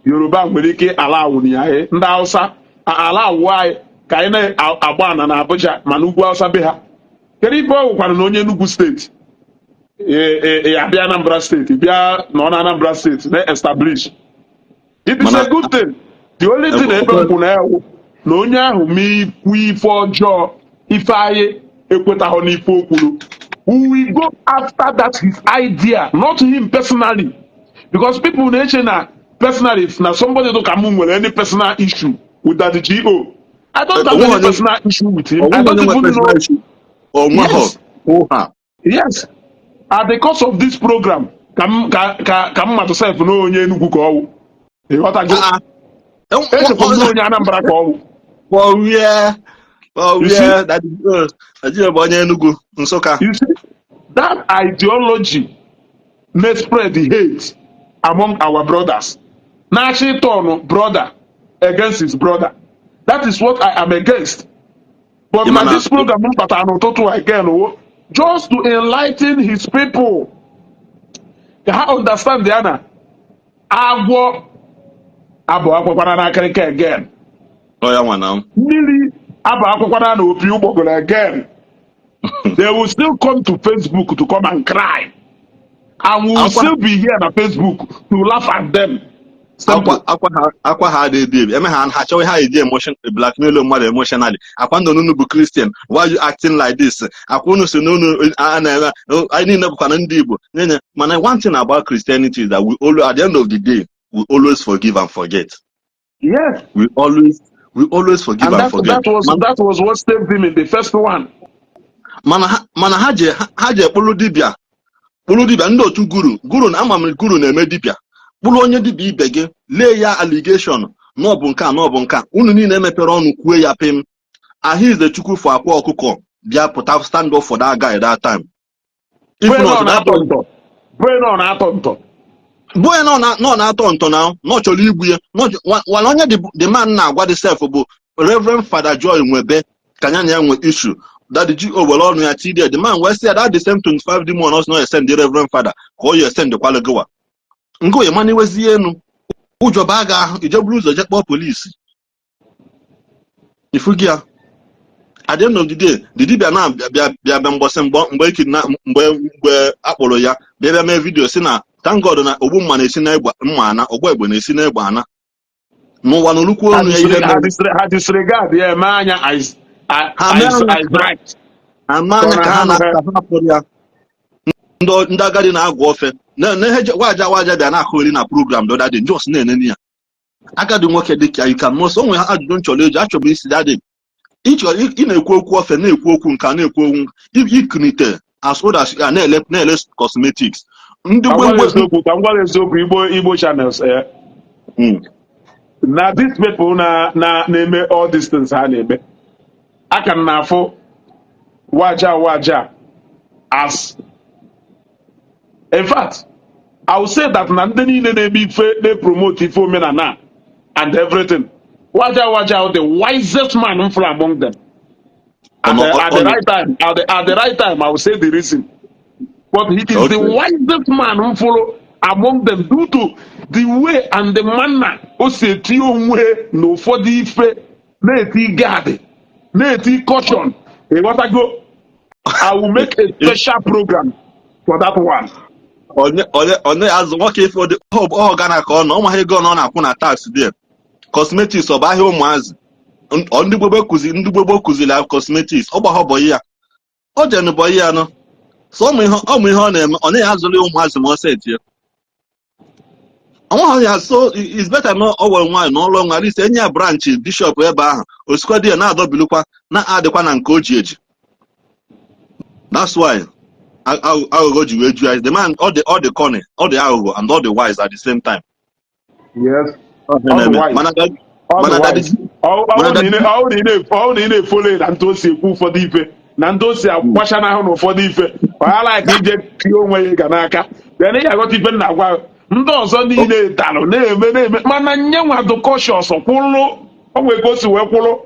Yoruba nwere ike ala awụrụ ya ndị Hausa ala awụ anyị ka anyị na-agba ana na Abuja ma n'ugwu Hausa be ha kedu ife ọ gwụkwara na onye Enugu steeti abịa Anambra steeti bịa nọ na Anambra steeti na-establish it is a good thing. The only thing ebe m kwụ na ewu na onye ahụ ma ikwu ife ọjọọ ife anyị ekwetaghọ n'ife okwuru. We will go after that his idea, not him personally, because people na-eche na personally na somebody do ka m nwere any personal issue with that GO. I don't have any personal issue with him. I don't even know. Yes. At the course of this program, ka mmadụ sef na onye Enugu ka ọwụ. Ịghọtago? Echekwa m na onye Anambra ka ọwụ. You see, that ideology may spread the hate among our brothers. Nashi turn brother against his brother. That is what I am against. But now this program again, just to enlighten his people. They understand the Anna. Agwu akwakwana na akarịka again. Mmiri akwakwana na opi ụgbọgụrụ again. They will still come to Facebook to come and cry. And we will still be here on Facebook to laugh at them. Akwa ha dey eme ha achọghị ha ide emotion blackmail mmadụ emotionally akwa ndụ unu bụ Christian, why you acting like this? Akwa unu so n'unu anyị niile bụkwa na ndị Igbo nene mana one thing about Christianity is that we always at the end of the day we always forgive and forget. Yes, we always forgive and forget. That was what saved him in the first one. Mana ha je kpụrụ dibịa ndị otu guru na ama m guru na-eme dibịa kpụrụ onye dibịa ibe gị lee ya allegation na ọ bụ nka unu niile mepere ọnụ kwue ya pim Ahize Chukwu for akwa ọkụkọ bịa pụta stand up for that guy that time. Boy no na-atọ ntọ na ọ chọrọ igbu ya wana onye the man na-agwa the self bụ Reverend Father Joy Nwebe ka ya na ya nwe issue that the GO were on your TD. The man was said that the same 25 demon also not send the Reverend Father. Call you send the Qualagoa. Ngo your money was the enu. Ujo baga, you just lose the jet police. If we get at the end of the day, the Dibia now be a bambosem breaking now where Apollo ya, they made video sinner. Thank God a woman is in a mana or web when it's in a bana. No one look on had disregard, yeah, man, I right. Amana ka na ndị agadi na-agwọ ofe waja bịa na-akụgheri na program the other day just na-enene ya agadi nwoke dịka you can most onwe ha ajụjụ nchọrọ eji achọbụ isi dadị ị na-ekwu okwu ofe na-ekwu okwu nka na-ekwu okwu ikunite as old as na-ele cosmetics ndị gwara eziokwu Igbo channels na these people na-eme all these things ha na-eme aka na afọ waja as. In fact, I will say that na ndị niile na-eme ife na-promote ife omenala and everything. Waja, the wisest man from among them. At the right time, I will say the reason. But he is the wisest man who follow among them due to the way and the manner o si eti onwe na ụfọdụ ife na-eti guard, na-eti caution. I will make a special program for that one. Onye azụ nwoke ife ọ gana ka ọ nọ ụmụ ha ego ọ na-akwụ na tax there. Cosmetics ọ bụ ahịa ụmụazị. Ndị gbogbo kụziri cosmetics ọ gbahọbọ ya. O jenụbọ ya nọ. So ọmụ ihe ọ na-eme ọ naghị azụli ụmụazị ma ọ setie. Ọnwa ya so it's better na ọ were nwaanyị n'ụlọ nwa isi enye ya branch bishop ebe ahụ osikwa dị ya na-adọbilukwa na-adịkwa na nke o ji eji. That's why aghụghọ ji wee ju ya. The man all the cunning, all the aghụghọ and all the wise at the same time. Yes. All the na-efole na ndị osi ekwu ụfọdụ ife na ndị osi agbacha n'ahụ na ụfọdụ ife ọhala ka ije kiri onwe ya ga n'aka bịa ị ga-aghọta ife na agwa ndị ọzọ niile talụ na-eme mana nye nwadụ kọshọs kwụrụ onwe ka o si wee kwụrụ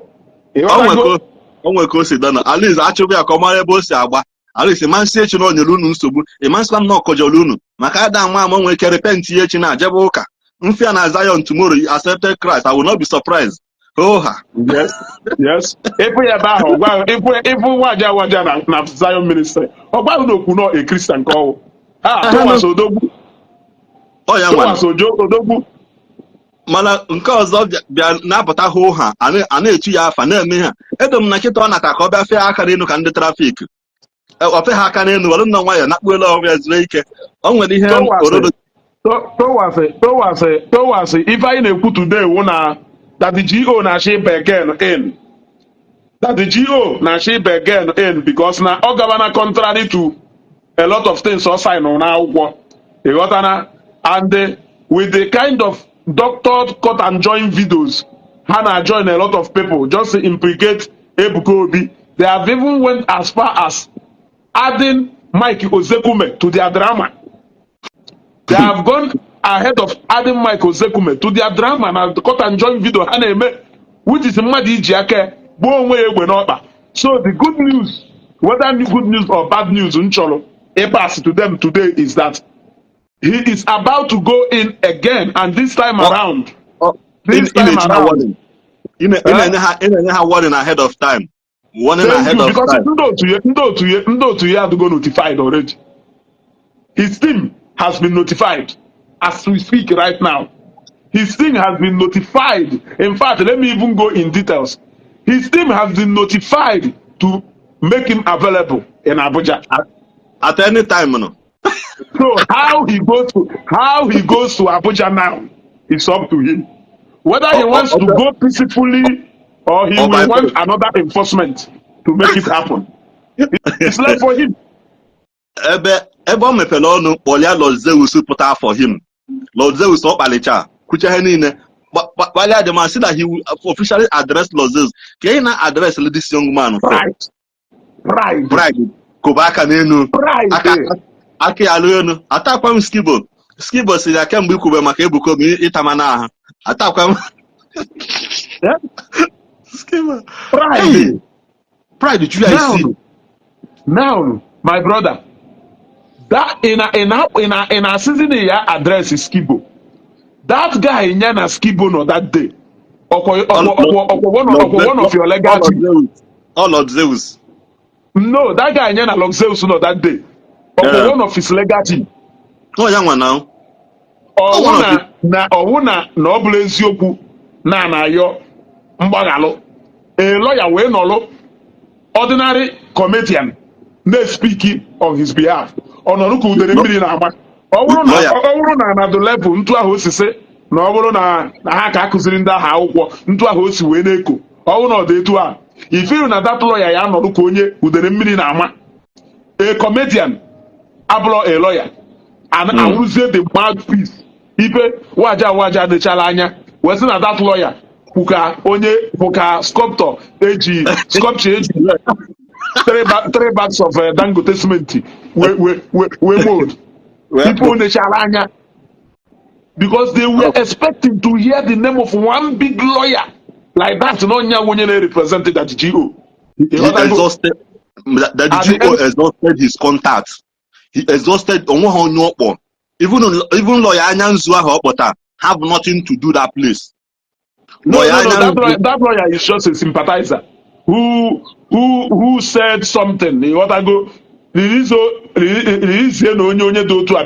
onwe ka o si dana aliz achụbụ ya ka ọ mara ebe o si agba aliz ịmansị echi na o nyere unu nsogbu ịmansịkwa m na ọkọjọrọ unu maka ada ama nwe ike repent ya echi na-ajebe ụka mfia na Zion tomorrow you accepted Christ. I will not be surprised. Yes. Ifu ya ba ho gwa ifu waja na Zion ministry. Ogba n'okwu no a Christian call. Thomas Odogwu. Oh ya Thomas Odogwu. Mana nke ọzọ bịa na-apụta hụ ha a na-echi ya afa na-eme ha edom na nkịta ọ nata ka ọ bịa fee aka n'elu ka ndị trafik ọ fe ha aka n'elu were nna nwayọ nakpuelu ọbịa zuru ike o nwere ihe orodo towards if I na-ekwu today wụ na that the GO na-achị begin in that the GO na-achị begin in because na ọ gabana contrary to a lot of things ọ sign n'akwụkwọ ịghọtana and with the kind of doctored cut and join videos ha na-join a lot of people just to implicate Ebuka Obi. They have even went as far as adding Mike Ozekume to their drama. They have gone ahead of adding Mike Ozekume to their drama and the cut and join video ha na-eme which is mmadụ iji aka gbuo onwe ya egbe n'ọkpa. So the good news, whether good news or bad news nchọrọ pass to them today is that he is about to go in again and this time around. In a warning ahead of time. Warning ahead of because time. Ndị otu ya adịgo notified already. His team has been notified as we speak right now. His team has been notified. In fact, let me even go in details. His team has been notified to make him available in Abuja. At any time, no. So how he goes to Abuja now is up to him. Whether he wants to go peacefully or he will want another enforcement to make it happen. It's left for him. Ebe o mepere ọnụ kpọlịa Lord Zeus pụta for him. Lord Zeus ọkpalicha kwuche ihe niile kpalịa the man see that he will officially address Lord Zeus. Ka ị na-address this young man for pride kụba aka n'elu aka ya alụ elu atakwa m skibo si ya kemgbe ikwube maka Ebuka Obi ịtama n'ahụ atakwa m pride ju ya isi. Now my brother, that in a season ya address is Skibo. That guy in na Skibo no that day. One of your legacy. Lord Zeus. No, that guy in na Lord Zeus no that day. One of his legacy. Oh, young one now. Ọwụna na ọ bụla eziokwu na-ayọ mgbaghalụ. A lawyer wee nọlụ ordinary comedian na-speak on his behalf. Ọ nọrọ ka udere mmiri na-agba. Ọ bụrụ na another level ntu ahụ osise na ọ bụrụ na ha ka akụziri ndị ahụ akwụkwọ ntu ahụ osi wee na-eko. Ọ bụrụ na ọ dị etu a ifiru na that lawyer ya nọrọ ka onye udere mmiri na-ama. A comedian abụrụ a lawyer and awụrụzie the mouthpiece ife waja dịchala anya wee sị na that lawyer bụka onye bụka sculptor eji three bags of Dangote cement we mold. People in the Sharanya. Because they were expecting to hear the name of one big lawyer like that. No one represented that GO. He exhausted. The GO exhausted his contacts. He exhausted even lawyer Anyanzua have nothing to do that place. No, that lawyer is just a sympathizer who said something. What I go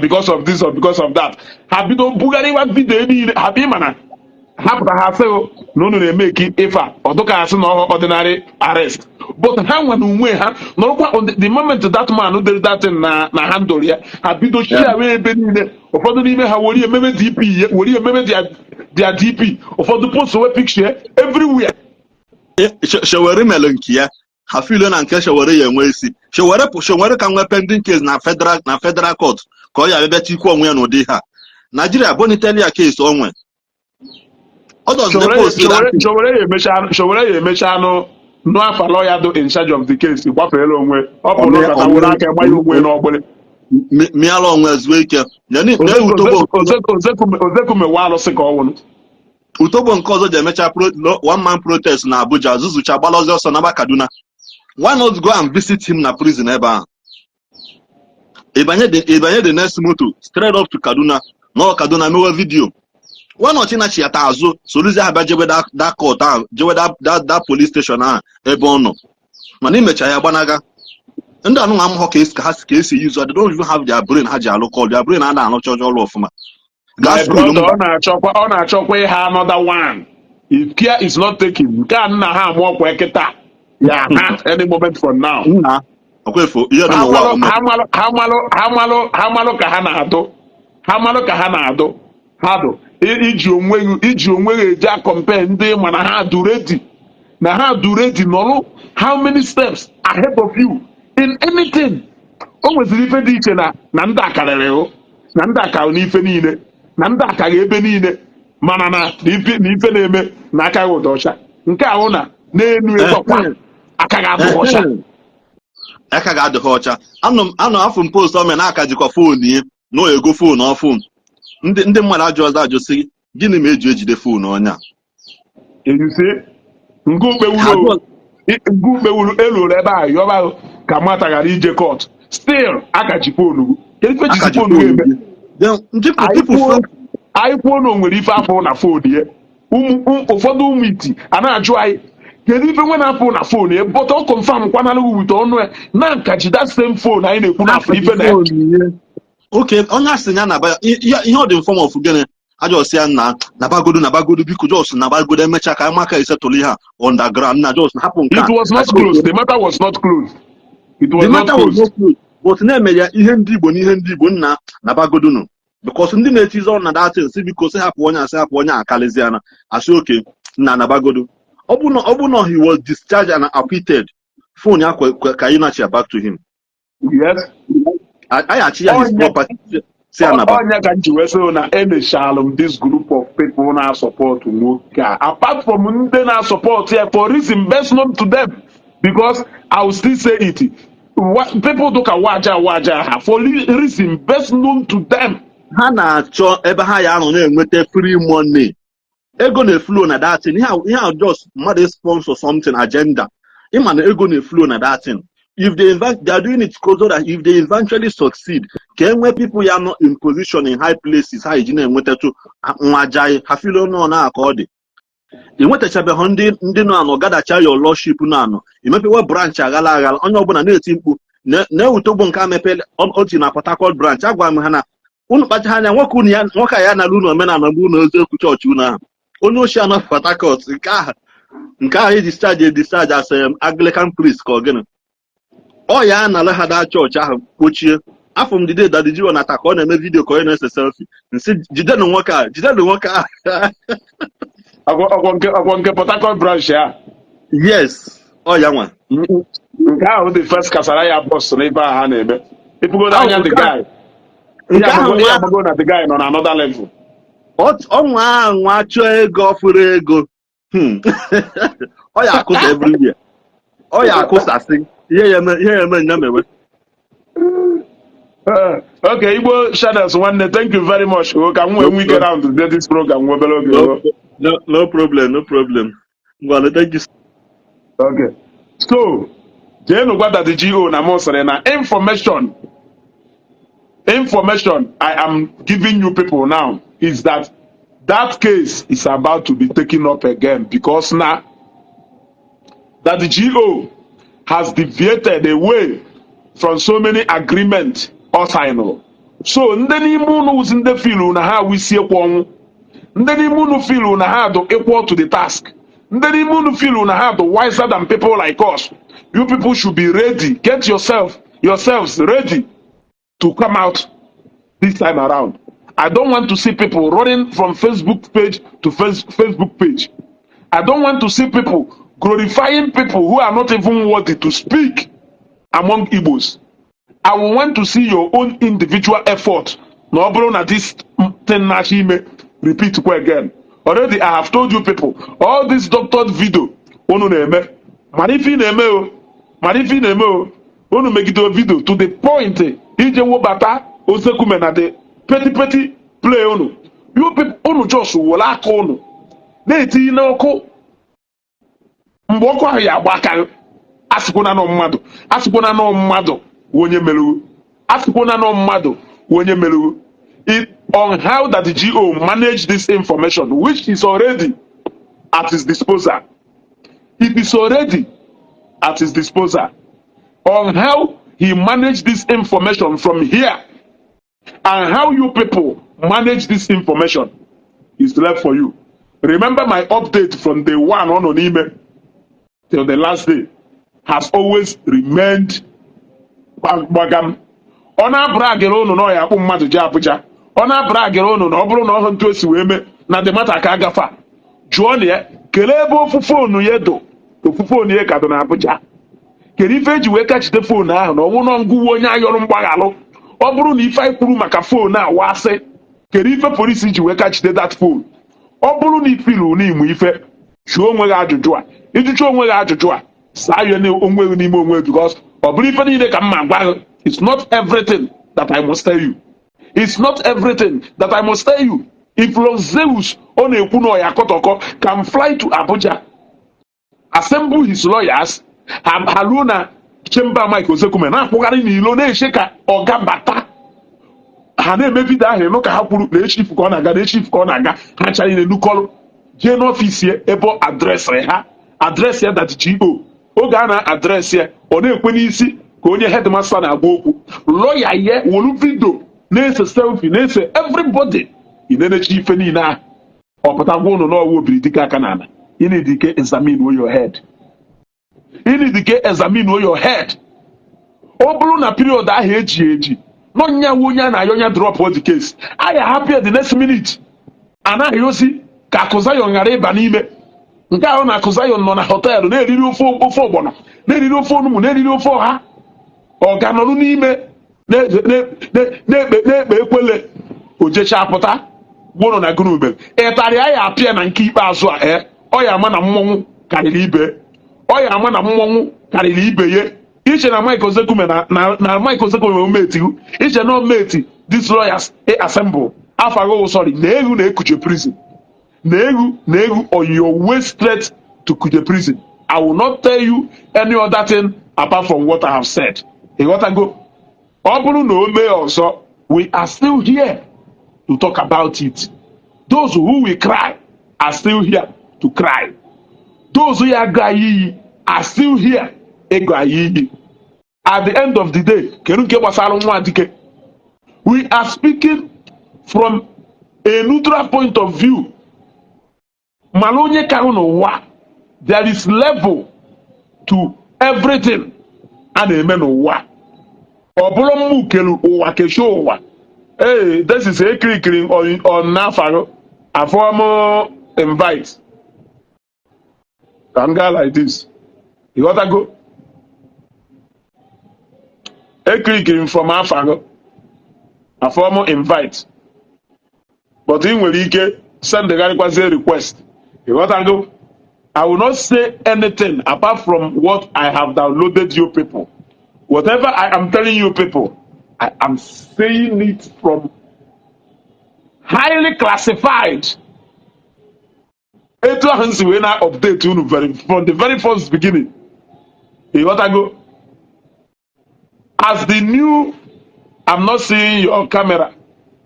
because of this or because of that. Have you Bugari what video have you man? Have no make it if no ordinary arrest. But how when we have no on the moment that man who did that in na handle here, have you share away of other even how will you maybe DP, will you maybe their DP of the post away picture everywhere. Shawari melonkia, Hafilon and Kashawari and Wesi. Shawari can we pending case na federal court. Koya Betty Kwame no deha. Nigeria Bonitelia case onwe. Shawari Mechano, no afa lawyer do in charge of the case. You want alone way. Up on that I will not why you win nobody. Me along as wake. Yani Ozekume walo seko Utobo nkozo de mecha one man protest na Abuja Zuzucha Balozo Sonaba Kaduna. Why not go and visit him na prison eba? Ebanye the next moto straight up to Kaduna. No Kaduna no video. Why not in a chiatazo? So Luzi Habaje that court that police station ebono. Mani mecha yabanaga. And I know I'm hockey has case use they don't even have their brain haja local their brain and not charge all of them. My brother, on a chokwe have another one. If care is not taken, can na have more kweketa. Yeah, any moment from now. Okay, for you don't know Hamalo kahana ado. Hado. Iji onwe ja compare ndị mana ha do ready. Na ha do ready no how many steps ahead of you in anything. O nweziri ife dị iche na ndị akarere o. Na ndị akara n'ife niile. Na ndị akaghị ebe niile mana na ife na-eme na akaghị ụda ọcha nke ahụ na n'elu ịkpọkwa akaghị adịghị ọcha akaghị adịghị ọcha anọ afọ post ome na aka jikwa foonu ihe na ego foonu ọfụ ndị mmadụ ajụ ọzọ ajụsị gịnị ma eji ejide foonu ọnya ejusi ngukpewuru eluru ebe a yọba ka mata ghara ije court still aka ji foonu kedu foonu eme anyị kwuo na o nwere ife afọ na fon ya ụfọdụ ụmụ iti a na-ajụ anyị kedu ife nwe na-afọ na fon ya but ọ confirm kwanara wute ọnụ ya na nka ji that same phone anyị na-ekwu n'afọ ife na ya oke onye asị ya na ihe ọ dị in form of gịnị ajọsi ya nabagodo biko jos nabagodo emecha ka maka isetụlụ ihe underground na jos hapụ nke it was not closed the matter was not closed but na-eme ya ihe ndị Igbo na ihe ndị Igbo nna nabagodonu because ndị na-etizi ọrụ na datin si biko si hapụ onye akaliziana asị oke na nabagodo ọ bụ na he was discharged and acquitted phone ya ka anyị na-achị back to him yes I achị ya his property si anaba onye ka nji wee sị na eneshalụ this group of people na support nwoke apart from ndị na support ya for reason best known to them because I will still say it people do ka waja ha for reason best known to them ha na-achọ ebe ha ya anọ na-enweta free money ego na-flow na datin ihe just mmadụ sponsor something agenda ịma na ego na-flow na datin if they are doing it so that if they eventually succeed ka enwe people ya nọ in position in high places ha eji na-enwetatụ nwajaghị ha filo nọ na aka ọ dị inwetachabeghị ndị nọ anọ gadacha your lordship nọ anọ imepewe branch aghala onye ọbụla na-eti mkpu na-ewutogbo nke amepele otu na Port Harcourt branch agwa m ha na unu kpacha anya nwoke a ya nala unu omenala mgbe unu eziokwu chọọchị unu ahụ onye ochie anọ Port Harcourt nke ahụ discharge as Anglican priest ka ọ gịnị ọ ya nala ha daa chọọchị ahụ kpochie afọ m dide dadijiwa na ka ọ na-eme vidio ka onye na-ese selfie nsị jidenu nwoke a ọgwọ nke Port Harcourt branch ya yes ọ ya nwa nke ahụ the first kasara ya bọs n'ebe a ha na-eme ipugodo anya the guy agbago na the guy nọ na another level ọnwa chọọ ego ọfụrụ ego ọ ya akụsa everywhere ọ ya akụsasị Yeah, man. Okay, Igbo Shadows one. Thank you very much. When we get out to this program, No problem. Well, thank you. Okay. So, Jane Ogwada the GO na Mosarena information I am giving you people now is that case is about to be taken up again because now that the GO has deviated away from so many agreements or signal. So ndị n'ime unu wuzi ndị filu na ha wisi ekwu ọnwụ, ndị n'ime unu filu na ha do equal to the task, ndị n'ime unu filu na ha do wiser than people like us. You people should be ready. Get yourselves ready to come out this time around. I don't want to see people running from Facebook page to Facebook page. I don't want to see people glorifying people who are not even worthy to speak among Igbos. I will want to see your own individual effort. No, bro, this thing repeat again. Already, I have told you people, all this doctored video, Marifi Neme, make it a video to the point, Ije Wobata, Osekume na the petty play onu. You people, onu just wolaka onu. Na-eti n'ọkụ. Mgbe ọkụ ahụ ya agba aka asịkwona nọ mmadụ onye melugu on how that the GO manage this information which is already at his disposal. It is already at his disposal on how he managed this information from here and how you people manage this information is left for you. Remember my update from day one on email till the last day has always remained gbagam. Ọ na-abragịrị unu na ọ ya akpụ mmadụ ji Abuja. Ọ na-abragịrị unu na ọ bụrụ na ọhụ ntu esi wee mee na the matter ka agafa. Jụọ na ya kelee ebe ofu foonu ya do. Ofu foonu ya ka do na Abuja. Kedu ife eji wee kachite foonu ahụ na ọnwụ nọ ngụwa onye ayọrọ mgbaghalụ. Ọ bụrụ na ife anyị kwuru maka foonu a wasị, kedu ife polisi ji wee kachite that phone? Ọ bụrụ na ifilu na ịmụ ife, jụọ onwe gị ajụjụ a. Ịjụcha onwe gị ajụjụ a, saa ya onwe gị n'ime onwe because ọ bụrụ ife niile ka mma gwa gị. It's not everything that I must tell you. It's not everything that I must tell you. If Zeus ọ na-ekwu na ọya kọtọkọ can fly to Abuja, assemble his lawyers, ha ruo na chamber Mike Ozekume na-akwụgharị n'ilo na-eche ka ọ gabata. Ha na-eme vidio ahụ ịnụ ka ha kwuru na echifu ka ọ na-aga ha chara ile nukọrụ jee n'ọfisi ya ebe adresị ha adresị ya that GO oge a na-adresị ya ọ na-ekwe n'isi ka onye headmaster na-agba okwu lọya ya wolu vidio na-ese selfie na-ese everybody ị na-enechi ife niile ahụ ọ pụtagwa ụnụ n'ọwa obiri dike aka n'ala ị na-edike examine your head. Ọ bụrụ na period ahụ eji n'ọnyanwụ onye a na-ayọ nya drop the case I happy the next minute anaghị ozi ka Akụzayọn ghara ịba n'ime nke ahụ na Akụzayọn nọ na họteelụ na-eriri ofe ọgbọnọ na-eriri ofe onugbu na-eriri ofe ọha ọ ga nọrụ n'ime na-ekpe ekwele ojecha pụta gwụrụ na gụnubel ịtarị a ya apịa na nke ikpeazụ a ọ ya ama na mmọnwụ karịrị ibe ya iche na Mike Ozekume na Mike Ozekume ometihu iche na ometi these lawyers assemble afago sorry na-eghu na Kuje prison na-eghu on your way straight to Kuje prison. I will not tell you any other thing apart from what I have said. Ịghọtago ọ bụrụ na o mee ọzọ we are still here to talk about it. Those who will cry are still here to cry. Those who are crying are still here. At the end of the day, we are speaking from a neutral point of view. There is level to everything. Hey, this is a clicking on Nafaro. A formal invite. Some guy like this. You gotta go. A clicking from Afago. A formal invite. But in will send the guy a request. You gotta go. I will not say anything apart from what I have downloaded you people. Whatever I am telling you people, I am saying it from highly classified. Etu ahụ nsi wee na update unu from the very first beginning. You got to go. As the new, I'm not seeing your camera.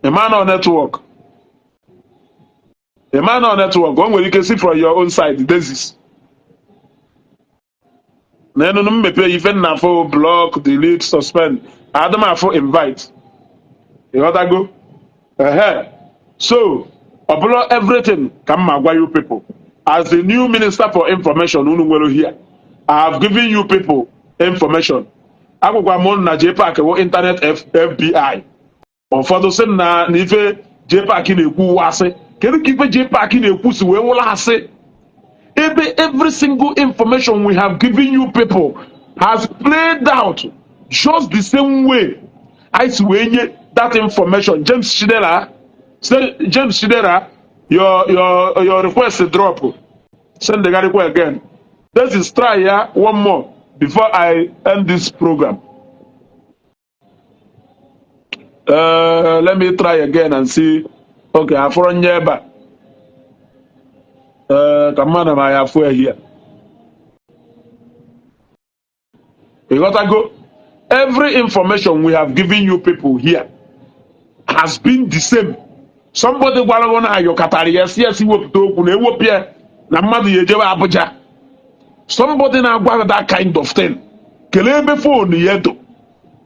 Emmanuel network. Emmanuel network. One way you can see from your own side. This is. No, me pay even na for block, delete, suspend. I don't have for invite. You got to go. So, upload everything. Come on, you people. As the new minister for information, here, I have given you people information. Agwagwa m na JPAC wo internet FBI. Ụfọdụ sị na ife JPAC na-ekwu asị. Kedu ka ife JPAC na-ekwu si wee wụla asị? Every single information we have given you people has played out just the same way. I see that information. James Chidera, your request is drop. Send the guy request again. Let's just try here one more before I end this program. Let me try again and see. Okay, I'm from Nyeba. Come on, I have here. You gotta go. Every information we have given you people here has been the same. Somebody wanna your Qatar, yes, you work to na mmadụ ya ejewe Abuja. Somebody na-agwa that kind of thing. Kelee ebe phone ya do.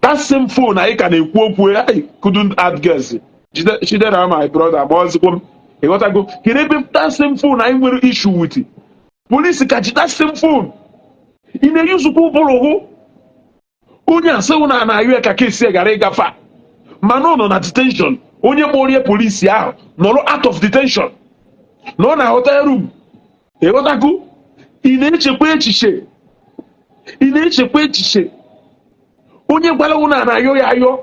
That same phone anyị ka na-ekwu okwu I couldn't add guess. Chidera my brother agbazikwo m. Ịghọtago? Kelee ebe that same phone anyị nwere issue with it. Police ka ji that same phone. Ị na-eyuzukwa ụbụrụ hụ. Onye asị ụna na-ayọ ka kesi gara ịgafa. Mana ọ nọ na detention. Onye kpọrọ polisi ahụ nọrọ out of detention. Nọ na hotel room. Ịghọtago? Ị na-echekwa echiche. Onye gwara ụna na-ayọ ya ayọ.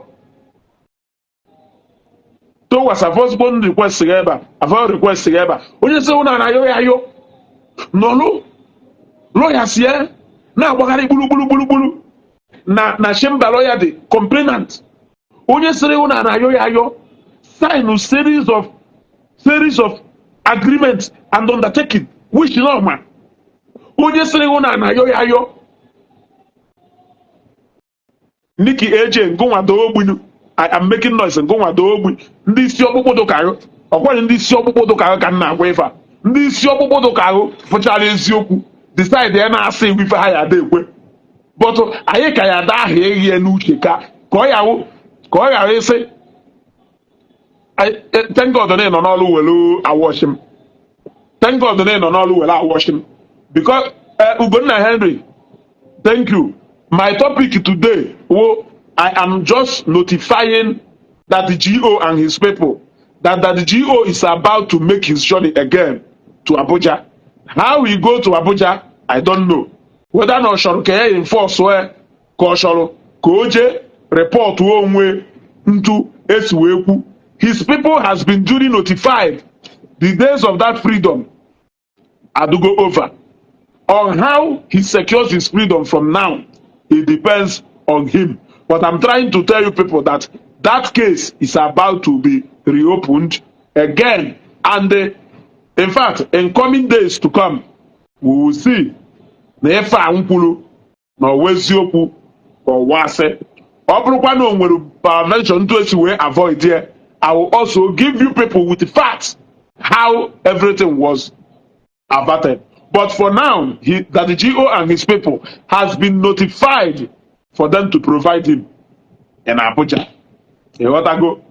To was a first born request ebe a request ebe a. Onye sị ụna na-ayọ ya ayọ. Nọrọ lawyers ya na-agbagharị gbulugbulu na chamber lawyer dị complainant. Onye sịrị ụna na-ayọ ya ayọ. Sign series of agreements and undertaking which no man. Onye sịrị ụna na-ayọ ya ayọ. Nikki AJ ngụnwa doo ogbinu. I am making noise ngụnwa doo ogbi. Ndị isi ọkpụkpụ dụkarụ. Ọkwanye ndị isi ọkpụkpụ dụkarụ ka nna agwa ife a. Ndị isi ọkpụkpụ dụkarụ fụchara eziokwu. Decide ya na-asị ife ha ya ada ekwe. But anyị ka ya ada ahụ eghie n'uche ka ọ ghara ịsị. Thank God na ị nọ n'ọrụ welu awash him. Thank God na ị nọ n'ọrụ welu awash him. Because Ugonna Henry, thank you. My topic today, I am just notifying that the GO and his people, that the GO is about to make his journey again to Abuja. How he go to Abuja, I don't know. Whether or not shall enforce where Koje report onwe into Esiweku. His people has been duly notified. The days of that freedom are to go over. On how he secures his freedom from now, it depends on him. But I'm trying to tell you people that that case is about to be reopened again. And in fact, in coming days to come, we will see na efe ankwulu na weziokwu ọwase. Ọ bụrụkwa na o nwere prevention ntu esi wee avoid here. I will also give you people with the facts how everything was averted. But for now, that the GO and his people has been notified for them to provide him in Abuja. You want to go?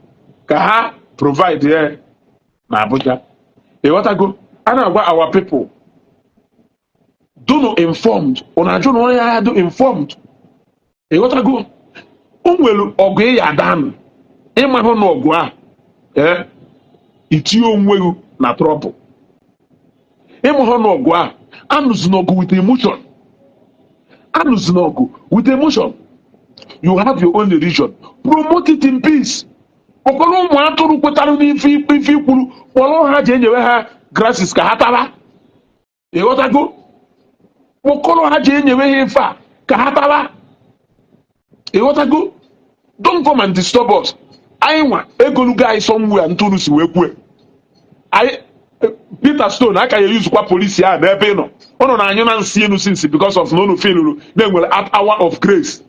Ka provide here in Abuja. You want to go? And our people do not informed. On do informed. You want to go? Unwelu ogwe ya dan. Ịma hụ na ọgụ a itinye onwe na trouble. Ịma hụ na ọgụ a anụzina ọgụ with emotion. Anụzina ọgụ with emotion. You have your own religion. Promote it in peace. Ọkọlọ ụmụ atụrụ kwetara n'ife ikwuru kpọrọ ha ji enyewe ha grasses ka ha tara. Ịghọtago? kpọkọrọ ha ji enyewe ha ife a ka ha tara. Ịghọtago? Don't come and disturb us. Anyị nwa egolugo anyị somewhere ntụrụ si wee kwue. Anyị Peter Stone aka ya yuzukwa polisi a n'ebe ị nọ. Ọ nọ na anyị na nsị enu since because of na unu filuru na-enwere hour of grace.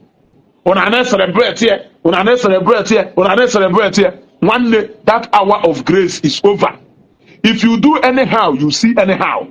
Una na-celebrate here, una na-celebrate here, una na-celebrate here. One day that hour of grace is over. If you do anyhow, you see anyhow.